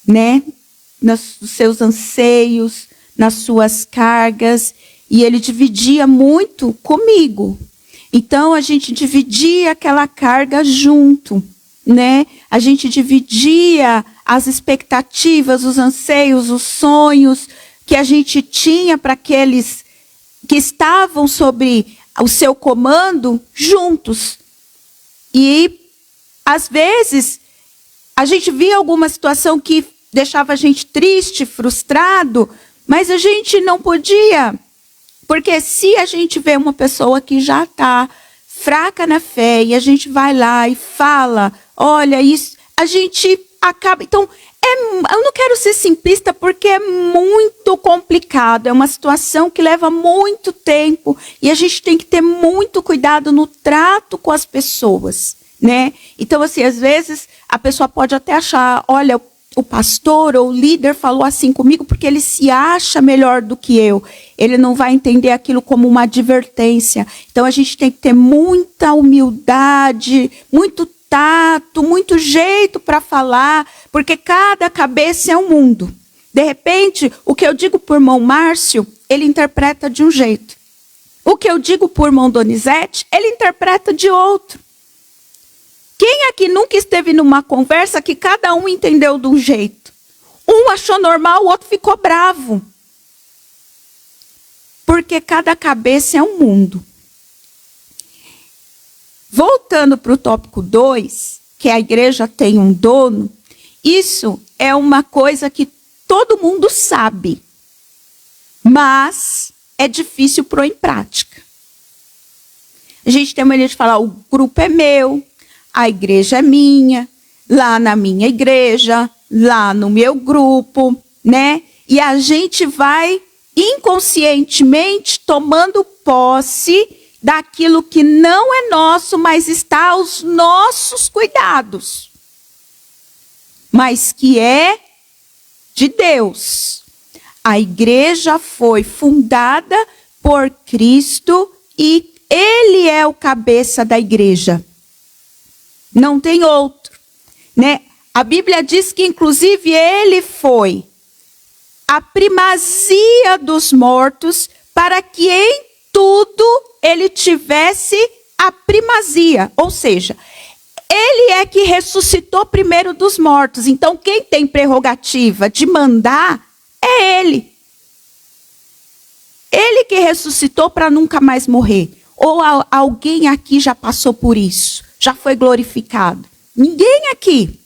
né? Nos seus anseios, nas suas cargas, e ele dividia muito comigo. Então a gente dividia aquela carga junto, né? A gente dividia as expectativas, os anseios, os sonhos que a gente tinha para aqueles que estavam sobre o seu comando juntos. E às vezes a gente via alguma situação que deixava a gente triste, frustrado, mas a gente não podia, porque se a gente vê uma pessoa que já está fraca na fé e a gente vai lá e fala, olha isso, a gente acaba. Então, eu não quero ser simplista porque é muito complicado, é uma situação que leva muito tempo e a gente tem que ter muito cuidado no trato com as pessoas, né? Então, assim, às vezes a pessoa pode até achar, olha, o pastor ou o líder falou assim comigo porque ele se acha melhor do que eu. Ele não vai entender aquilo como uma advertência. Então a gente tem que ter muita humildade, muito tato, muito jeito para falar, porque cada cabeça é um mundo. De repente, o que eu digo por irmão Márcio, ele interpreta de um jeito. O que eu digo por irmão Donizete, ele interpreta de outro. Quem aqui nunca esteve numa conversa que cada um entendeu de um jeito? Um achou normal, o outro ficou bravo. Porque cada cabeça é um mundo. Voltando para o tópico 2, que a igreja tem um dono, isso é uma coisa que todo mundo sabe, mas é difícil pôr em prática. A gente tem mania de falar, o grupo é meu, a igreja é minha, lá na minha igreja, lá no meu grupo, né? E a gente vai inconscientemente tomando posse daquilo que não é nosso, mas está aos nossos cuidados. Mas que é de Deus. A igreja foi fundada por Cristo e Ele é o cabeça da igreja. Não tem outro, né? A Bíblia diz que, inclusive, ele foi a primazia dos mortos para que em tudo ele tivesse a primazia. Ou seja, ele é que ressuscitou primeiro dos mortos. Então, quem tem prerrogativa de mandar é ele. Ele que ressuscitou para nunca mais morrer. Ou alguém aqui já passou por isso? Já foi glorificado? Ninguém aqui.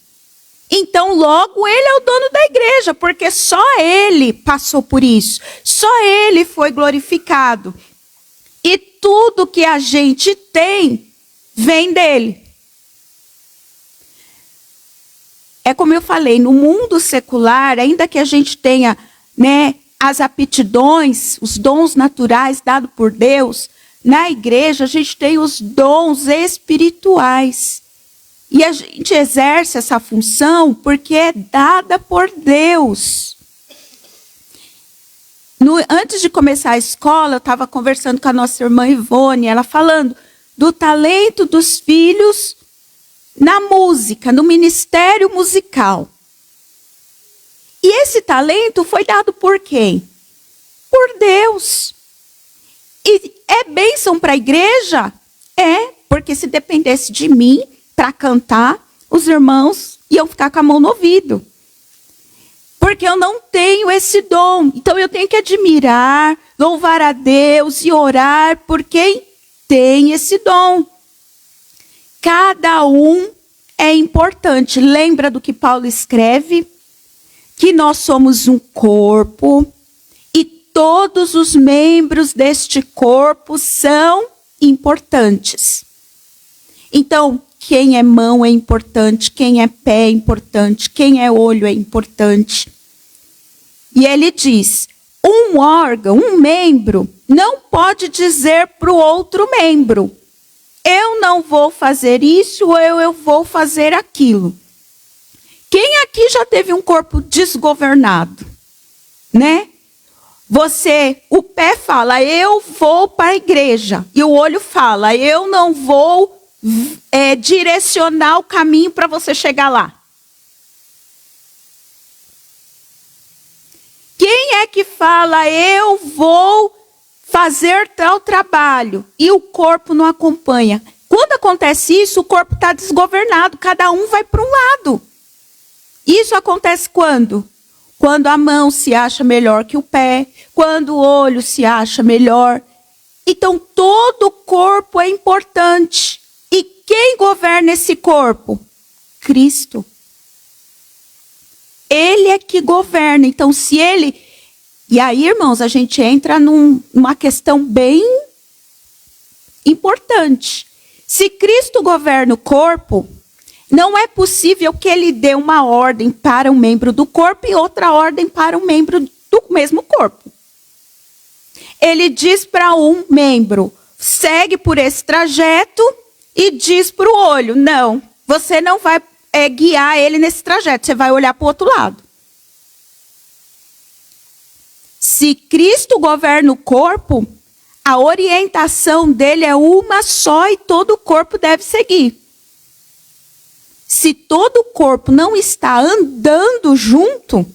Então, logo, ele é o dono da igreja, porque só ele passou por isso. Só ele foi glorificado. E tudo que a gente tem, vem dele. É como eu falei, no mundo secular, ainda que a gente tenha, né, as aptidões, os dons naturais dados por Deus, na igreja a gente tem os dons espirituais. E a gente exerce essa função porque é dada por Deus. Antes de começar a escola, eu estava conversando com a nossa irmã Ivone, ela falando do talento dos filhos na música, no ministério musical. E esse talento foi dado por quem? Por Deus. E é bênção para a igreja? É, porque se dependesse de mim para cantar, os irmãos iam ficar com a mão no ouvido. Porque eu não tenho esse dom. Então eu tenho que admirar, louvar a Deus e orar por quem tem esse dom. Cada um é importante. Lembra do que Paulo escreve? Que nós somos um corpo e todos os membros deste corpo são importantes. Então, quem é mão é importante, quem é pé é importante, quem é olho é importante. E ele diz, um órgão, um membro, não pode dizer para o outro membro, eu não vou fazer isso ou eu vou fazer aquilo. Quem aqui já teve um corpo desgovernado, né? O pé fala, eu vou para a igreja. E o olho fala, eu não vou direcionar o caminho para você chegar lá. Quem é que fala, eu vou fazer tal trabalho, e o corpo não acompanha? Quando acontece isso, o corpo está desgovernado, cada um vai para um lado. Isso acontece quando? Quando a mão se acha melhor que o pé, quando o olho se acha melhor. Então, todo o corpo é importante. E quem governa esse corpo? Cristo. Ele é que governa. Então, se ele... E aí, irmãos, a gente entra numa questão bem importante. Se Cristo governa o corpo, não é possível que ele dê uma ordem para um membro do corpo e outra ordem para um membro do mesmo corpo. Ele diz para um membro, segue por esse trajeto, e diz para o olho, não, você não vai guiar ele nesse trajeto, você vai olhar para o outro lado. Se Cristo governa o corpo, a orientação dele é uma só e todo o corpo deve seguir. Se todo o corpo não está andando junto,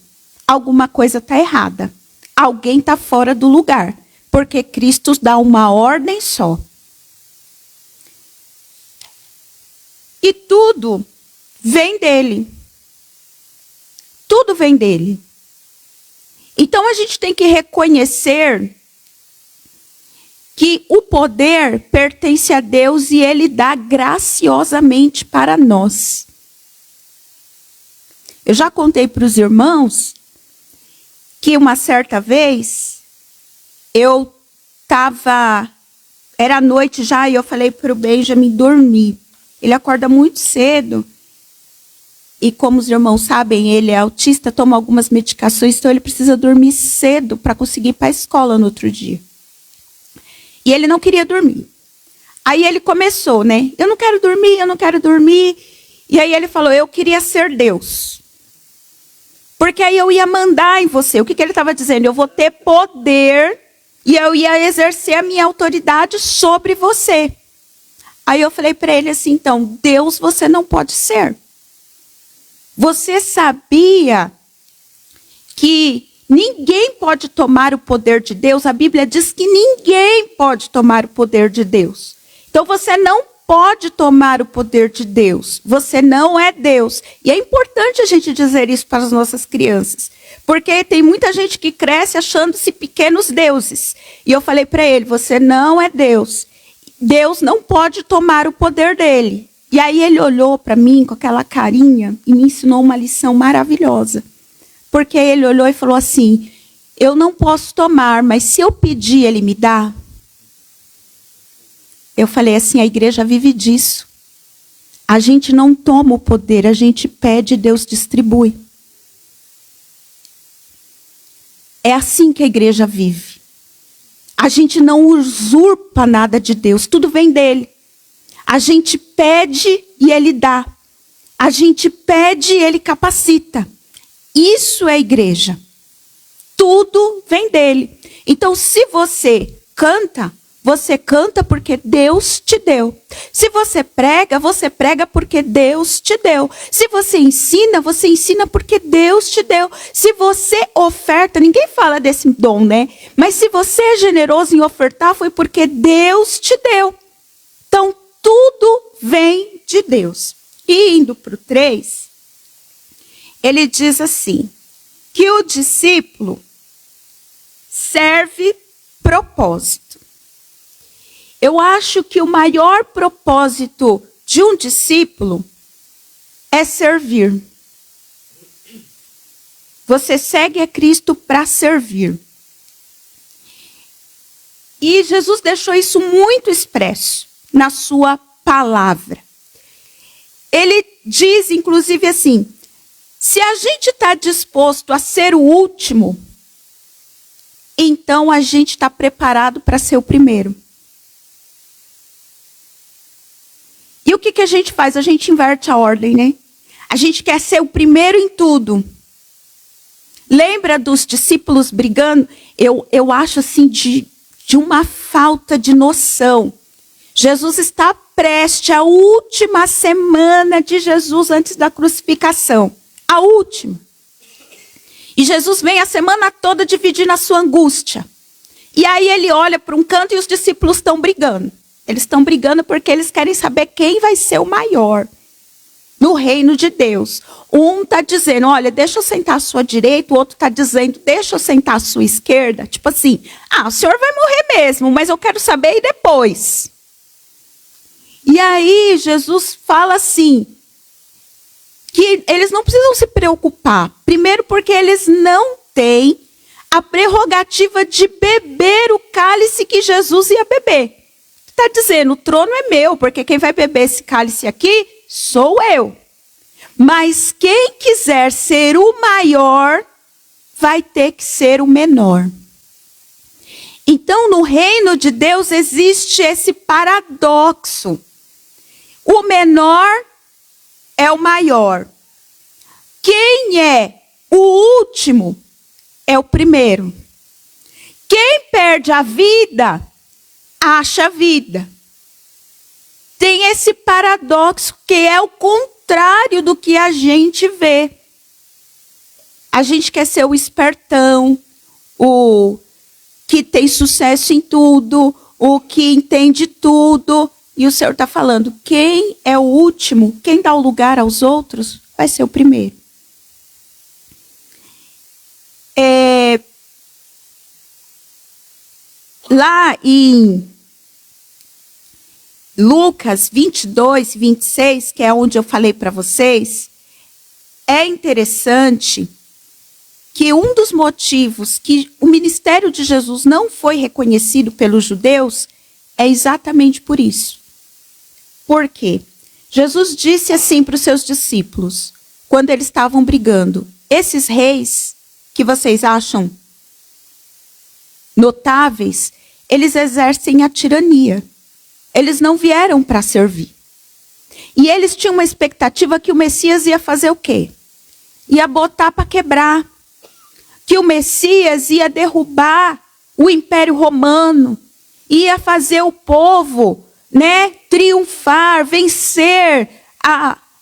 alguma coisa está errada. Alguém está fora do lugar, porque Cristo dá uma ordem só. E tudo vem dele. Tudo vem dele. Então a gente tem que reconhecer que o poder pertence a Deus e ele dá graciosamente para nós. Eu já contei para os irmãos que uma certa vez eu estava, era noite já, e eu falei para o Benjamin dormir. Ele acorda muito cedo. E como os irmãos sabem, ele é autista, toma algumas medicações, então ele precisa dormir cedo para conseguir ir para a escola no outro dia. E ele não queria dormir. Aí ele começou, né? Eu não quero dormir, eu não quero dormir. E aí ele falou, eu queria ser Deus. Porque aí eu ia mandar em você. O que ele estava dizendo? Eu vou ter poder e eu ia exercer a minha autoridade sobre você. Aí eu falei para ele assim, então, Deus você não pode ser. Você sabia que ninguém pode tomar o poder de Deus? A Bíblia diz que ninguém pode tomar o poder de Deus. Então você não pode tomar o poder de Deus. Você não é Deus. E é importante a gente dizer isso para as nossas crianças. Porque tem muita gente que cresce achando-se pequenos deuses. E eu falei para ele, você não é Deus. Deus não pode tomar o poder dele. E aí ele olhou para mim com aquela carinha e me ensinou uma lição maravilhosa. Porque ele olhou e falou assim: eu não posso tomar, mas se eu pedir, ele me dá? Eu falei assim: a igreja vive disso. A gente não toma o poder, a gente pede e Deus distribui. É assim que a igreja vive. A gente não usurpa nada de Deus, tudo vem dele. A gente pede e ele dá. A gente pede e ele capacita. Isso é igreja. Tudo vem dele. Então, se você canta porque Deus te deu. Se você prega porque Deus te deu. Se você ensina porque Deus te deu. Se você oferta, ninguém fala desse dom, né? Mas se você é generoso em ofertar, foi porque Deus te deu. Então, tudo vem de Deus. E indo para o 3, ele diz assim, que o discípulo serve propósito. Eu acho que o maior propósito de um discípulo é servir. Você segue a Cristo para servir. E Jesus deixou isso muito expresso na sua palavra. Ele diz, inclusive, assim: se a gente está disposto a ser o último, então a gente está preparado para ser o primeiro. E o que a gente faz? A gente inverte a ordem, né? A gente quer ser o primeiro em tudo. Lembra dos discípulos brigando? Eu acho assim de uma falta de noção. Jesus está prestes à última semana de Jesus antes da crucificação. A última. E Jesus vem a semana toda dividindo a sua angústia. E aí ele olha para um canto e os discípulos estão brigando. Eles estão brigando porque eles querem saber quem vai ser o maior no reino de Deus. Um está dizendo, olha, deixa eu sentar à sua direita. O outro está dizendo, deixa eu sentar à sua esquerda. Tipo assim, o senhor vai morrer mesmo, mas eu quero saber e depois. E aí Jesus fala assim, que eles não precisam se preocupar. Primeiro porque eles não têm a prerrogativa de beber o cálice que Jesus ia beber. Está dizendo, o trono é meu, porque quem vai beber esse cálice aqui sou eu. Mas quem quiser ser o maior, vai ter que ser o menor. Então, no reino de Deus existe esse paradoxo. O menor é o maior. Quem é o último é o primeiro. Quem perde a vida, acha a vida. Tem esse paradoxo que é o contrário do que a gente vê. A gente quer ser o espertão, o que tem sucesso em tudo, o que entende tudo. E o Senhor está falando, quem é o último, quem dá o lugar aos outros, vai ser o primeiro. Lá em Lucas 22, 26, que é onde eu falei para vocês, é interessante que um dos motivos que o ministério de Jesus não foi reconhecido pelos judeus é exatamente por isso. Por quê? Jesus disse assim para os seus discípulos, quando eles estavam brigando, esses reis que vocês acham notáveis, eles exercem a tirania. Eles não vieram para servir. E eles tinham uma expectativa que o Messias ia fazer o quê? Ia botar para quebrar. Que o Messias ia derrubar o Império Romano. Ia fazer o povo, triunfar, vencer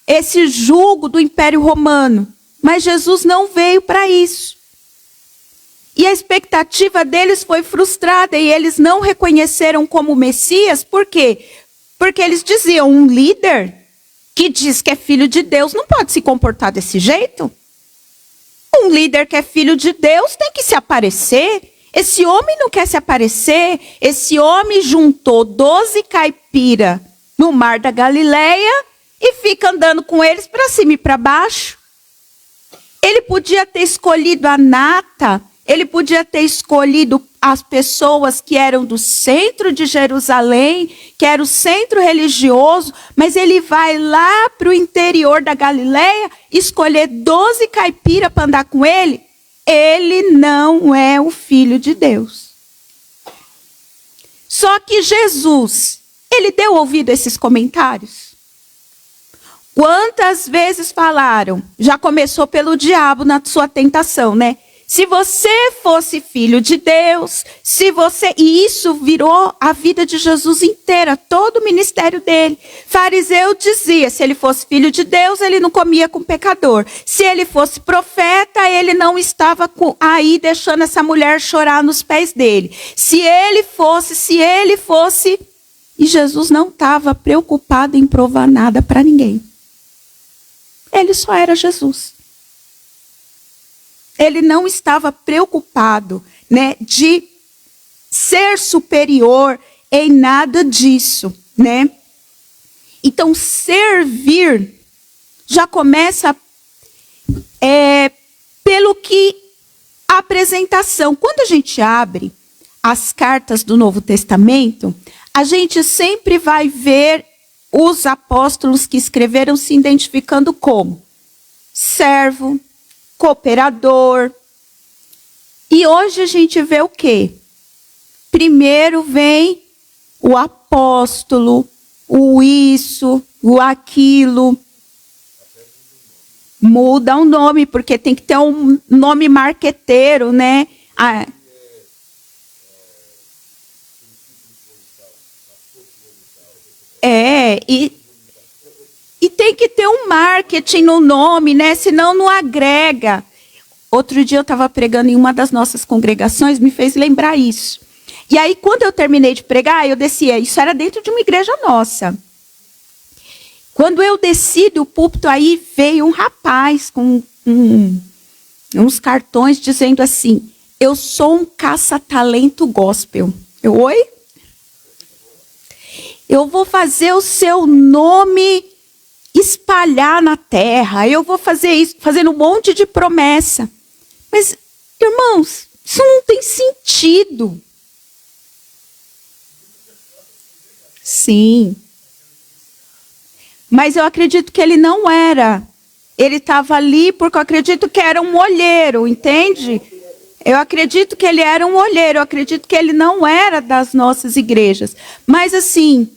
esse jugo do Império Romano. Mas Jesus não veio para isso. E a expectativa deles foi frustrada e eles não reconheceram como Messias. Por quê? Porque eles diziam, um líder que diz que é filho de Deus não pode se comportar desse jeito. Um líder que é filho de Deus tem que se aparecer. Esse homem não quer se aparecer. Esse homem juntou 12 caipiras no mar da Galileia e fica andando com eles para cima e para baixo. Ele podia ter escolhido a nata, ele podia ter escolhido as pessoas que eram do centro de Jerusalém, que era o centro religioso, mas ele vai lá para o interior da Galileia escolher 12 caipiras para andar com ele. Ele não é o Filho de Deus. Só que Jesus, ele deu ouvido a esses comentários? Quantas vezes falaram? Já começou pelo diabo na sua tentação, né? Se você fosse filho de Deus, e isso virou a vida de Jesus inteira, todo o ministério dele. Fariseu dizia, se ele fosse filho de Deus, ele não comia com pecador. Se ele fosse profeta, ele não estava aí deixando essa mulher chorar nos pés dele. Se ele fosse, e Jesus não estava preocupado em provar nada para ninguém. Ele só era Jesus. Ele não estava preocupado, né, de ser superior em nada disso, né? Então, servir já começa pelo que a apresentação. Quando a gente abre as cartas do Novo Testamento, a gente sempre vai ver os apóstolos que escreveram se identificando como servo, cooperador. E hoje a gente vê o quê? Primeiro vem o apóstolo, o isso, o aquilo. Muda o nome, porque tem que ter um nome marqueteiro, né? E tem que ter um marketing no nome, né? Senão não agrega. Outro dia eu estava pregando em uma das nossas congregações, me fez lembrar isso. E aí, quando eu terminei de pregar, eu descia. Isso era dentro de uma igreja nossa. Quando eu desci do púlpito, aí veio um rapaz com uns cartões dizendo assim, eu sou um caça-talento gospel. Oi? Eu vou fazer o seu nome espalhar na terra, eu vou fazer isso, fazendo um monte de promessa. Mas, irmãos, isso não tem sentido. Sim. Mas eu acredito que ele não era. Ele estava ali porque eu acredito que era um olheiro, entende? Eu acredito que ele era um olheiro, eu acredito que ele não era das nossas igrejas. Mas assim,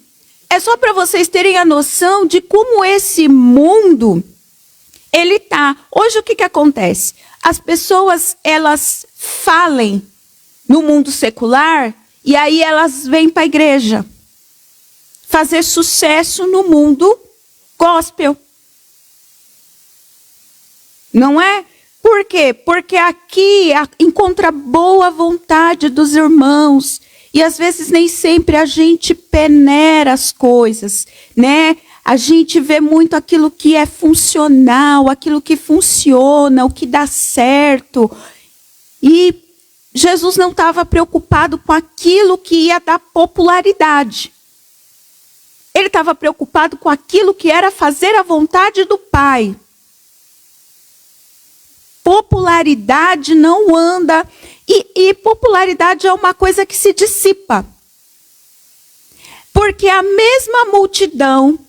é só para vocês terem a noção de como esse mundo, ele tá. Hoje o que acontece? As pessoas, elas falem no mundo secular e aí elas vêm para a igreja fazer sucesso no mundo gospel. Não é? Por quê? Porque aqui encontra boa vontade dos irmãos. E às vezes nem sempre a gente peneira as coisas, né? A gente vê muito aquilo que é funcional, aquilo que funciona, o que dá certo. E Jesus não estava preocupado com aquilo que ia dar popularidade. Ele estava preocupado com aquilo que era fazer a vontade do Pai. Popularidade não anda. E popularidade é uma coisa que se dissipa. Porque a mesma multidão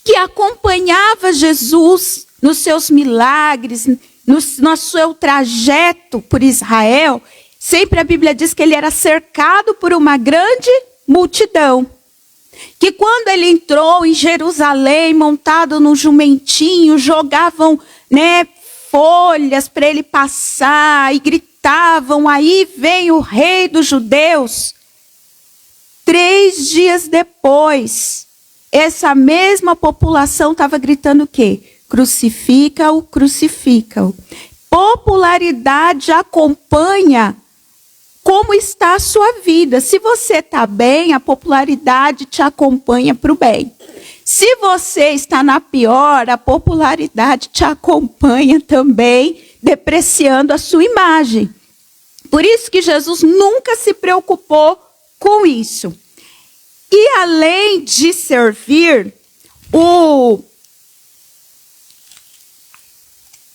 que acompanhava Jesus nos seus milagres, no seu trajeto por Israel, sempre a Bíblia diz que ele era cercado por uma grande multidão. Que quando ele entrou em Jerusalém, montado num jumentinho, jogavam, né, folhas para ele passar e gritavam, aí vem o rei dos judeus. 3 dias depois, essa mesma população estava gritando o quê? Crucifica-o, crucifica-o. Popularidade acompanha como está a sua vida. Se você está bem, a popularidade te acompanha para o bem. Se você está na pior, a popularidade te acompanha também, depreciando a sua imagem. Por isso que Jesus nunca se preocupou com isso. E além de servir,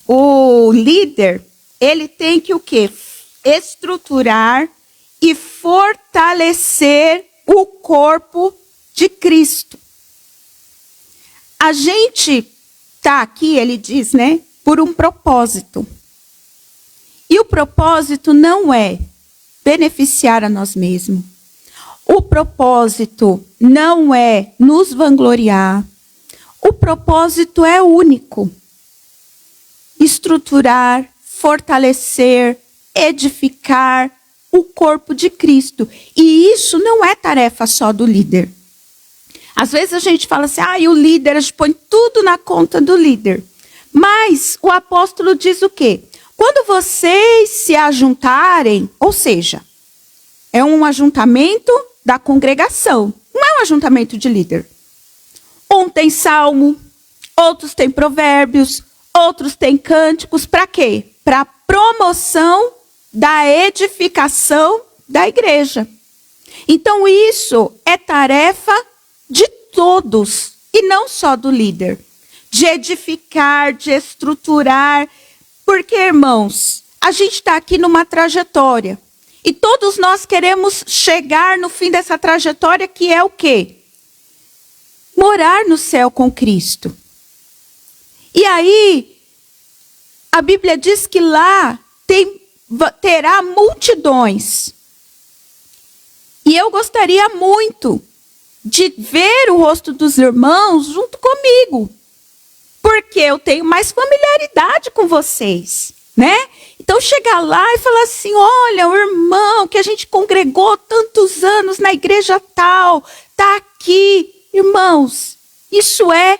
O líder, ele tem que o quê? Estruturar e fortalecer o corpo de Cristo. A gente está aqui, ele diz, né, por um propósito. E o propósito não é beneficiar a nós mesmos. O propósito não é nos vangloriar. O propósito é único. Estruturar, fortalecer, edificar o corpo de Cristo. E isso não é tarefa só do líder. Às vezes a gente fala assim, o líder, a gente põe tudo na conta do líder. Mas o apóstolo diz o quê? Quando vocês se ajuntarem, ou seja, é um ajuntamento da congregação, não é um ajuntamento de líder. Um tem salmo, outros têm provérbios, outros têm cânticos, para quê? Para promoção da edificação da igreja. Então isso é tarefa de todos, e não só do líder. De edificar, de estruturar. Porque, irmãos, a gente está aqui numa trajetória. E todos nós queremos chegar no fim dessa trajetória, que é o quê? Morar no céu com Cristo. E aí, a Bíblia diz que lá terá multidões. E eu gostaria muito de ver o rosto dos irmãos junto comigo. Porque eu tenho mais familiaridade com vocês, né? Então chegar lá e falar assim, olha, o irmão que a gente congregou tantos anos na igreja tal, está aqui. Irmãos, isso é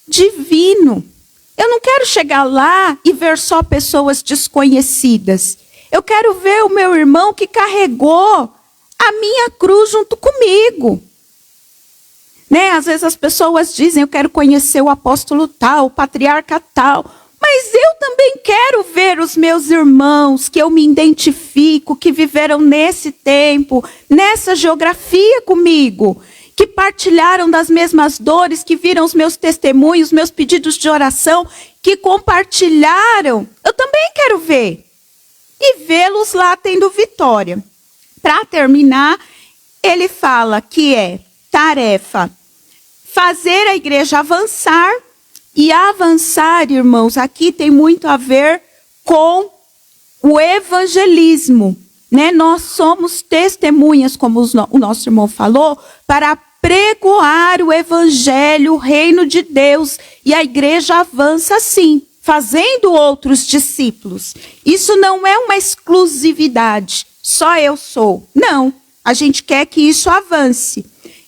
divino. Eu não quero chegar lá e ver só pessoas desconhecidas. Eu quero ver o meu irmão que carregou a minha cruz junto comigo. Né? Às vezes as pessoas dizem, eu quero conhecer o apóstolo tal, o patriarca tal. Mas eu também quero ver os meus irmãos, que eu me identifico, que viveram nesse tempo, nessa geografia comigo, que partilharam das mesmas dores, que viram os meus testemunhos, meus pedidos de oração, que compartilharam. Eu também quero ver. E vê-los lá tendo vitória. Para terminar, ele fala que é tarefa fazer a igreja avançar. E avançar, irmãos, aqui tem muito a ver com o evangelismo. Né? Nós somos testemunhas, como o nosso irmão falou, para pregoar o evangelho, o reino de Deus. E a igreja avança assim, fazendo outros discípulos. Isso não é uma exclusividade, só eu sou. Não, a gente quer que isso avance.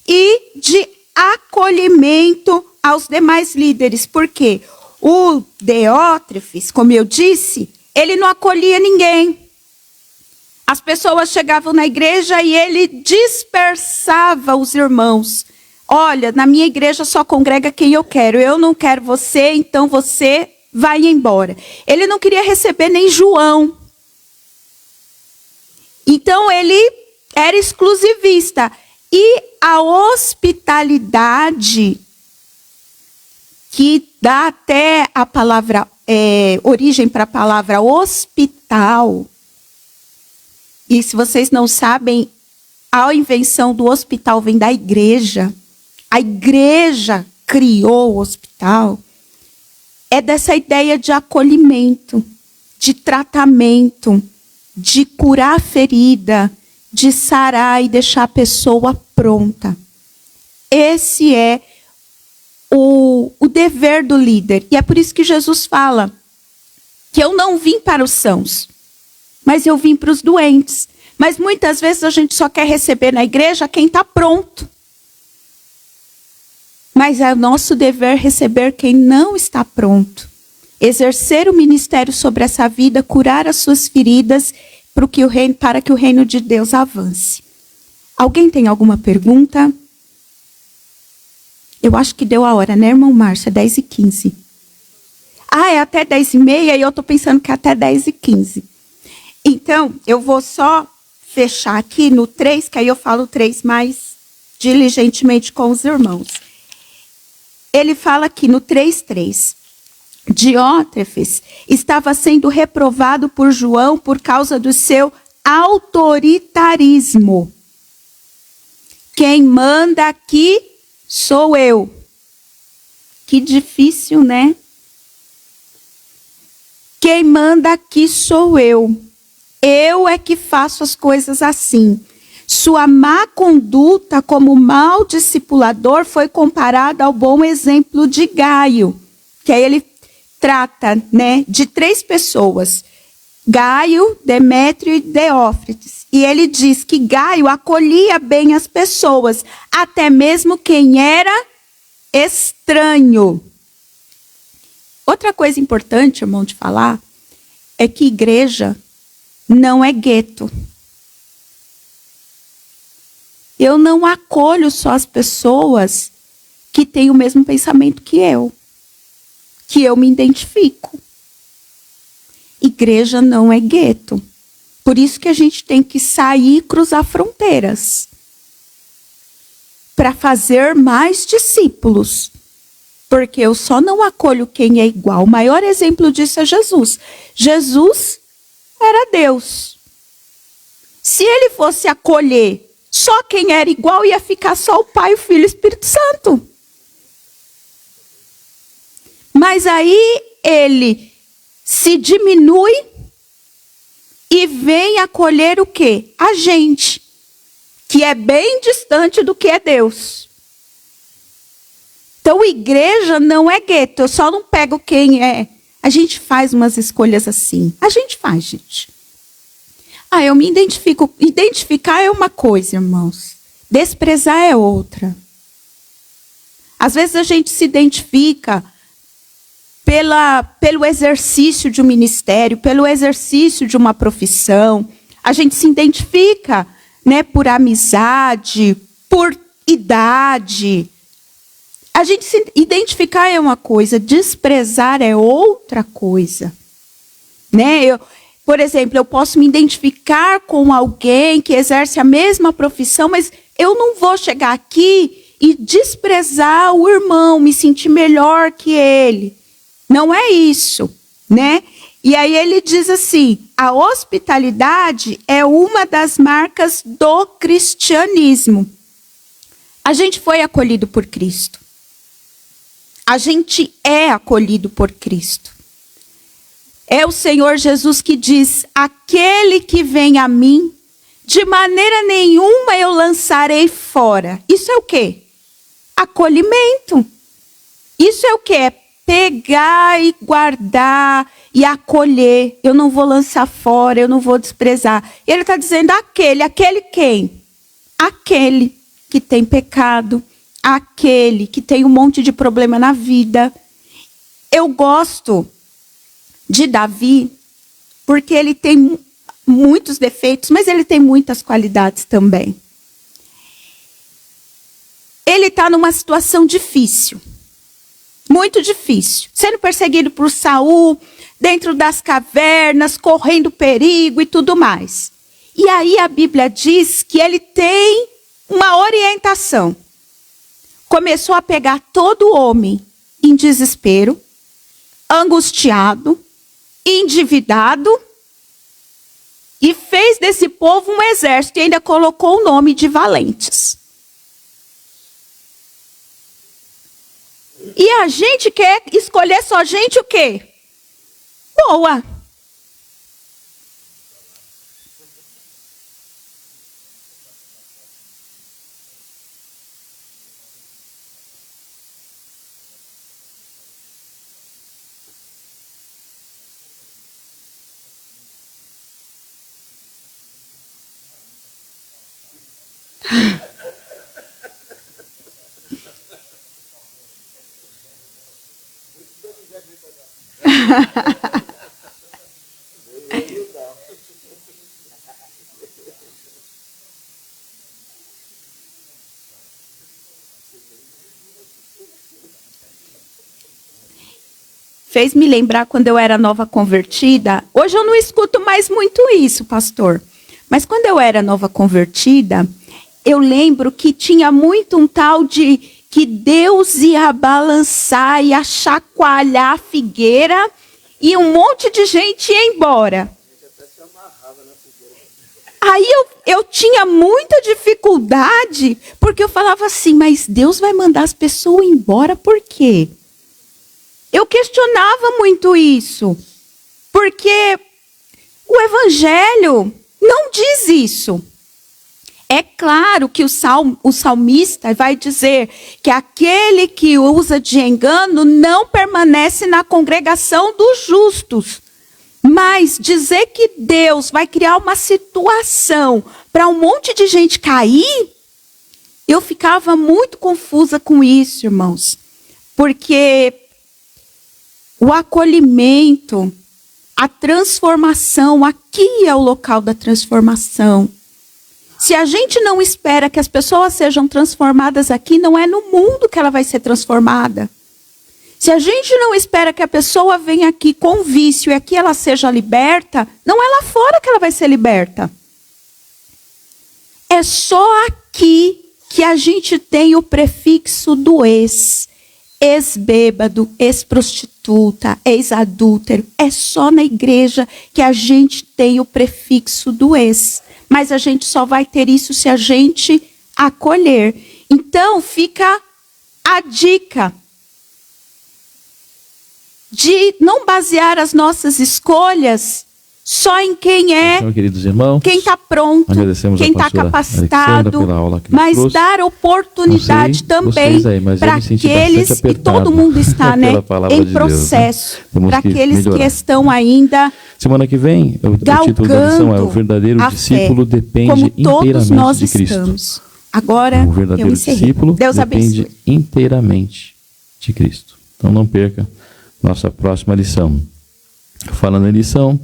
E de acolhimento aos demais líderes, porque o Diótrefes, como eu disse, ele não acolhia ninguém. As pessoas chegavam na igreja e ele dispersava os irmãos. Olha, na minha igreja só congrega quem eu não quero você, então você vai embora. Ele não queria receber nem João. Então ele era exclusivista. E a hospitalidade, que dá até a palavra, origem para a palavra hospital. E se vocês não sabem, a invenção do hospital vem da igreja. A igreja criou o hospital. É dessa ideia de acolhimento, de tratamento, de curar a ferida, de sarar e deixar a pessoa pronta. Esse é o dever do líder. E é por isso que Jesus fala que eu não vim para os sãos, mas eu vim para os doentes. Mas muitas vezes a gente só quer receber na igreja quem está pronto. Mas é nosso dever receber quem não está pronto. Exercer o ministério sobre essa vida, curar as suas feridas, para que o reino de Deus avance. Alguém tem alguma pergunta? Eu acho que deu a hora, né, irmão Márcio? É 10h15. É até 10h30 e eu estou pensando que é até 10h15. Então, eu vou só fechar aqui no 3, que aí eu falo 3 mais diligentemente com os irmãos. ele fala aqui no 3:3. Diótrefes estava sendo reprovado por João por causa do seu autoritarismo. Quem manda aqui sou eu. Que difícil, né? Quem manda aqui sou eu. Eu é que faço as coisas assim. Sua má conduta como mau discipulador foi comparada ao bom exemplo de Gaio, que aí ele trata, né, de 3 pessoas, Gaio, Demétrio e Deófrites. E ele diz que Gaio acolhia bem as pessoas, até mesmo quem era estranho. Outra coisa importante, irmão, de falar, é que igreja não é gueto. Eu não acolho só as pessoas que têm o mesmo pensamento que eu me identifico. Igreja não é gueto. Por isso que a gente tem que sair e cruzar fronteiras. Para fazer mais discípulos. Porque eu só não acolho quem é igual. O maior exemplo disso é Jesus. Jesus era Deus. Se ele fosse acolher só quem era igual, ia ficar só o Pai, o Filho e o Espírito Santo. Mas aí ele se diminui e vem acolher o quê? A gente, que é bem distante do que é Deus. Então, igreja não é gueto, eu só não pego quem é. A gente faz umas escolhas assim. A gente faz, gente. Eu me identifico. Identificar é uma coisa, irmãos. Desprezar é outra. Às vezes a gente se identifica pelo exercício de um ministério, pelo exercício de uma profissão. A gente se identifica, né, por amizade, por idade. A gente se identificar é uma coisa, desprezar é outra coisa. Né? Por exemplo, eu posso me identificar com alguém que exerce a mesma profissão, mas eu não vou chegar aqui e desprezar o irmão, me sentir melhor que ele. Não é isso, né? E aí ele diz assim, a hospitalidade é uma das marcas do cristianismo. A gente foi acolhido por Cristo. A gente é acolhido por Cristo. É o Senhor Jesus que diz, aquele que vem a mim, de maneira nenhuma eu lançarei fora. Isso é o quê? Acolhimento. Isso é o quê? É pegar e guardar e acolher. Eu não vou lançar fora, eu não vou desprezar. E ele está dizendo aquele quem? Aquele que tem pecado, aquele que tem um monte de problema na vida. Eu gosto de Davi, porque ele tem muitos defeitos, mas ele tem muitas qualidades também. Ele está numa situação difícil. Muito difícil. Sendo perseguido por Saul, dentro das cavernas, correndo perigo e tudo mais. E aí a Bíblia diz que ele tem uma orientação. Começou a pegar todo homem em desespero, angustiado, endividado, e fez desse povo um exército e ainda colocou o nome de valentes. E a gente quer escolher só gente o quê? Boa. Fez me lembrar quando eu era nova convertida. Hoje eu não escuto mais muito isso, pastor. Mas quando eu era nova convertida, eu lembro que tinha muito um tal de que Deus ia balançar, ia chacoalhar a figueira e um monte de gente ia embora. Aí eu tinha muita dificuldade, porque eu falava assim, mas Deus vai mandar as pessoas embora por quê? Eu questionava muito isso, porque o Evangelho não diz isso. É claro que o salmista vai dizer que aquele que usa de engano não permanece na congregação dos justos. Mas dizer que Deus vai criar uma situação para um monte de gente cair, eu ficava muito confusa com isso, irmãos. Porque o acolhimento, a transformação, aqui é o local da transformação. Se a gente não espera que as pessoas sejam transformadas aqui, não é no mundo que ela vai ser transformada. Se a gente não espera que a pessoa venha aqui com vício e aqui ela seja liberta, não é lá fora que ela vai ser liberta. É só aqui que a gente tem o prefixo do ex-bêbado, ex-prostituta, ex-adúltero. É só na igreja que a gente tem o prefixo do ex. Mas a gente só vai ter isso se a gente acolher. Então, fica a dica de não basear as nossas escolhas só em quem é, queridos irmãos, quem está pronto, quem está capacitado, mas dar oportunidade também para aqueles, e todo mundo está em processo, para aqueles que estão ainda semana que vem, o título da lição é: o verdadeiro discípulo depende inteiramente de Cristo. Agora, o verdadeiro discípulo depende inteiramente de Cristo. Então não perca nossa próxima lição. Falando em lição,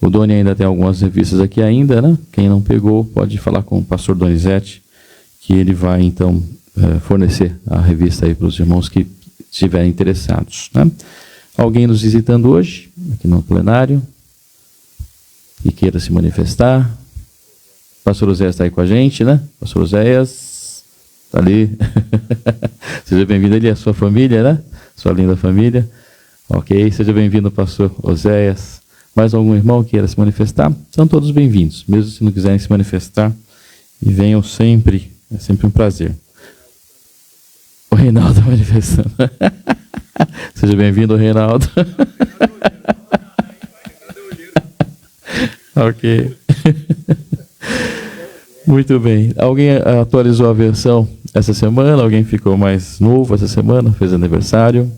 o Doni ainda tem algumas revistas aqui ainda, né? Quem não pegou pode falar com o pastor Donizete, que ele vai então fornecer a revista aí para os irmãos que estiverem interessados, né? Alguém nos visitando hoje, aqui no plenário, e queira se manifestar. Pastor Oséias está aí com a gente, né? Pastor Oséias está ali. Seja bem-vindo, ele e a sua família, né? Sua linda família. Ok, seja bem-vindo, pastor Oséias. Mais algum irmão queira se manifestar? São todos bem-vindos, mesmo se não quiserem se manifestar. E venham sempre, é sempre um prazer. O Reinaldo manifestando. Seja bem-vindo, Reinaldo. Ok. Muito bem. Alguém atualizou a versão essa semana? Alguém ficou mais novo essa semana? Fez aniversário?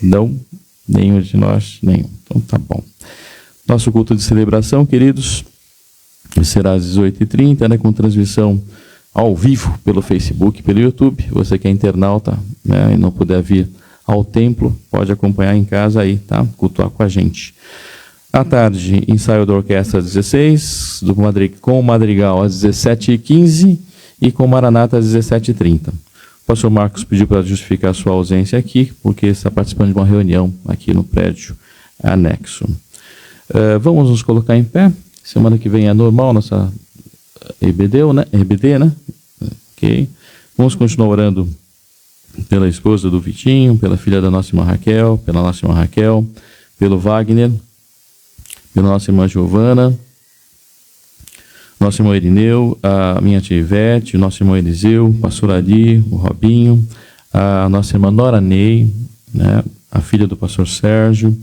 Não? Nenhum de nós? Nenhum. Então tá bom. Nosso culto de celebração, queridos, será às 18h30, né, com transmissão ao vivo pelo Facebook, pelo YouTube. Você que é internauta, né, e não puder vir ao templo, pode acompanhar em casa aí, tá? Cultuar com a gente. À tarde, ensaio da orquestra às 16, com o Madrigal às 17h15 e com o Maranata às 17h30. O pastor Marcos pediu para justificar sua ausência aqui, porque está participando de uma reunião aqui no prédio anexo. Vamos nos colocar em pé. Semana que vem é normal nossa EBD, né? Ok. Vamos continuar orando pela esposa do Vitinho, pela filha da nossa irmã Raquel, pelo Wagner, pela nossa irmã Giovana, nosso irmão Irineu, a minha tia Ivete, o nosso irmão Eliseu, o pastor Ari, o Robinho, a nossa irmã Nora Ney, né, a filha do pastor Sérgio,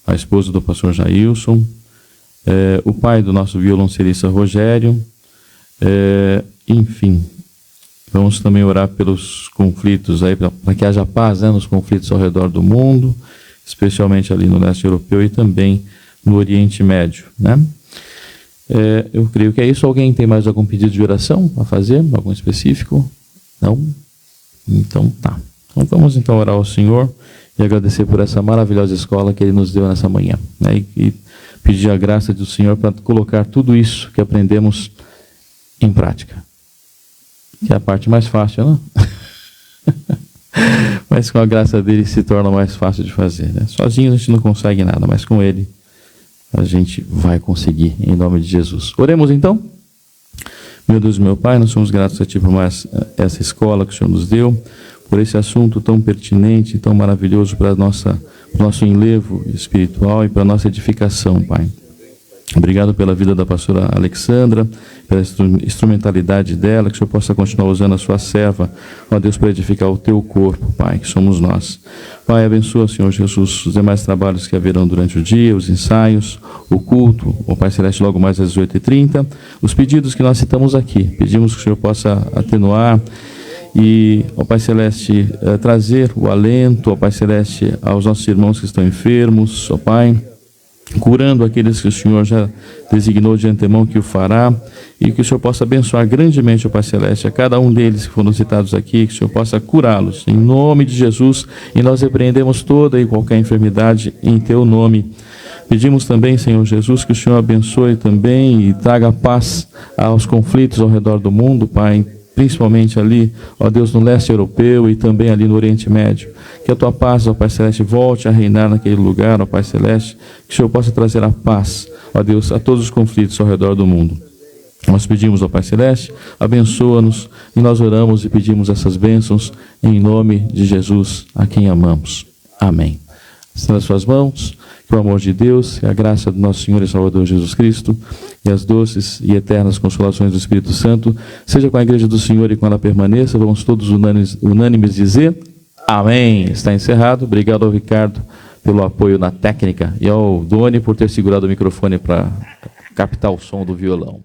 a esposa do pastor Jailson, o pai do nosso violoncelista Rogério, enfim, vamos também orar pelos conflitos, para que haja paz, né, nos conflitos ao redor do mundo, especialmente ali no leste europeu e também no Oriente Médio, né? Eu creio que é isso. Alguém tem mais algum pedido de oração a fazer? Algum específico? Não? Então tá. Então vamos então orar ao Senhor e agradecer por essa maravilhosa escola que Ele nos deu nessa manhã, né? E pedir a graça do Senhor para colocar tudo isso que aprendemos em prática. Que é a parte mais fácil, não? Mas com a graça dele se torna mais fácil de fazer, né? Sozinho a gente não consegue nada, mas com Ele a gente vai conseguir, em nome de Jesus. Oremos então. Meu Deus e meu Pai, nós somos gratos a Ti por mais essa escola que o Senhor nos deu, por esse assunto tão pertinente, tão maravilhoso para nosso enlevo espiritual e para a nossa edificação, Pai. Obrigado pela vida da pastora Alexandra, pela instrumentalidade dela, que o Senhor possa continuar usando a sua serva, ó Deus, para edificar o teu corpo, Pai, que somos nós. Pai, abençoa, Senhor Jesus, os demais trabalhos que haverão durante o dia, os ensaios, o culto, ó Pai Celeste, logo mais às 18h30, os pedidos que nós citamos aqui. Pedimos que o Senhor possa atenuar e, ó Pai Celeste, trazer o alento, ó Pai Celeste, aos nossos irmãos que estão enfermos, ó Pai, curando aqueles que o Senhor já designou de antemão que o fará, e que o Senhor possa abençoar grandemente o Pai Celeste, a cada um deles que foram citados aqui, que o Senhor possa curá-los, em nome de Jesus, e nós repreendemos toda e qualquer enfermidade em Teu nome. Pedimos também, Senhor Jesus, que o Senhor abençoe também e traga paz aos conflitos ao redor do mundo, Pai, principalmente ali, ó Deus, no leste europeu e também ali no Oriente Médio. Que a Tua paz, ó Pai Celeste, volte a reinar naquele lugar, ó Pai Celeste, que o Senhor possa trazer a paz, ó Deus, a todos os conflitos ao redor do mundo. Nós pedimos, ó Pai Celeste, abençoa-nos, e nós oramos e pedimos essas bênçãos em nome de Jesus, a quem amamos. Amém. Estenda as suas mãos, que o amor de Deus e a graça do nosso Senhor e Salvador Jesus Cristo e as doces e eternas consolações do Espírito Santo seja com a igreja do Senhor e com ela permaneça. Vamos todos unânimes dizer amém. Está encerrado. Obrigado ao Ricardo pelo apoio na técnica e ao Doni por ter segurado o microfone para captar o som do violão.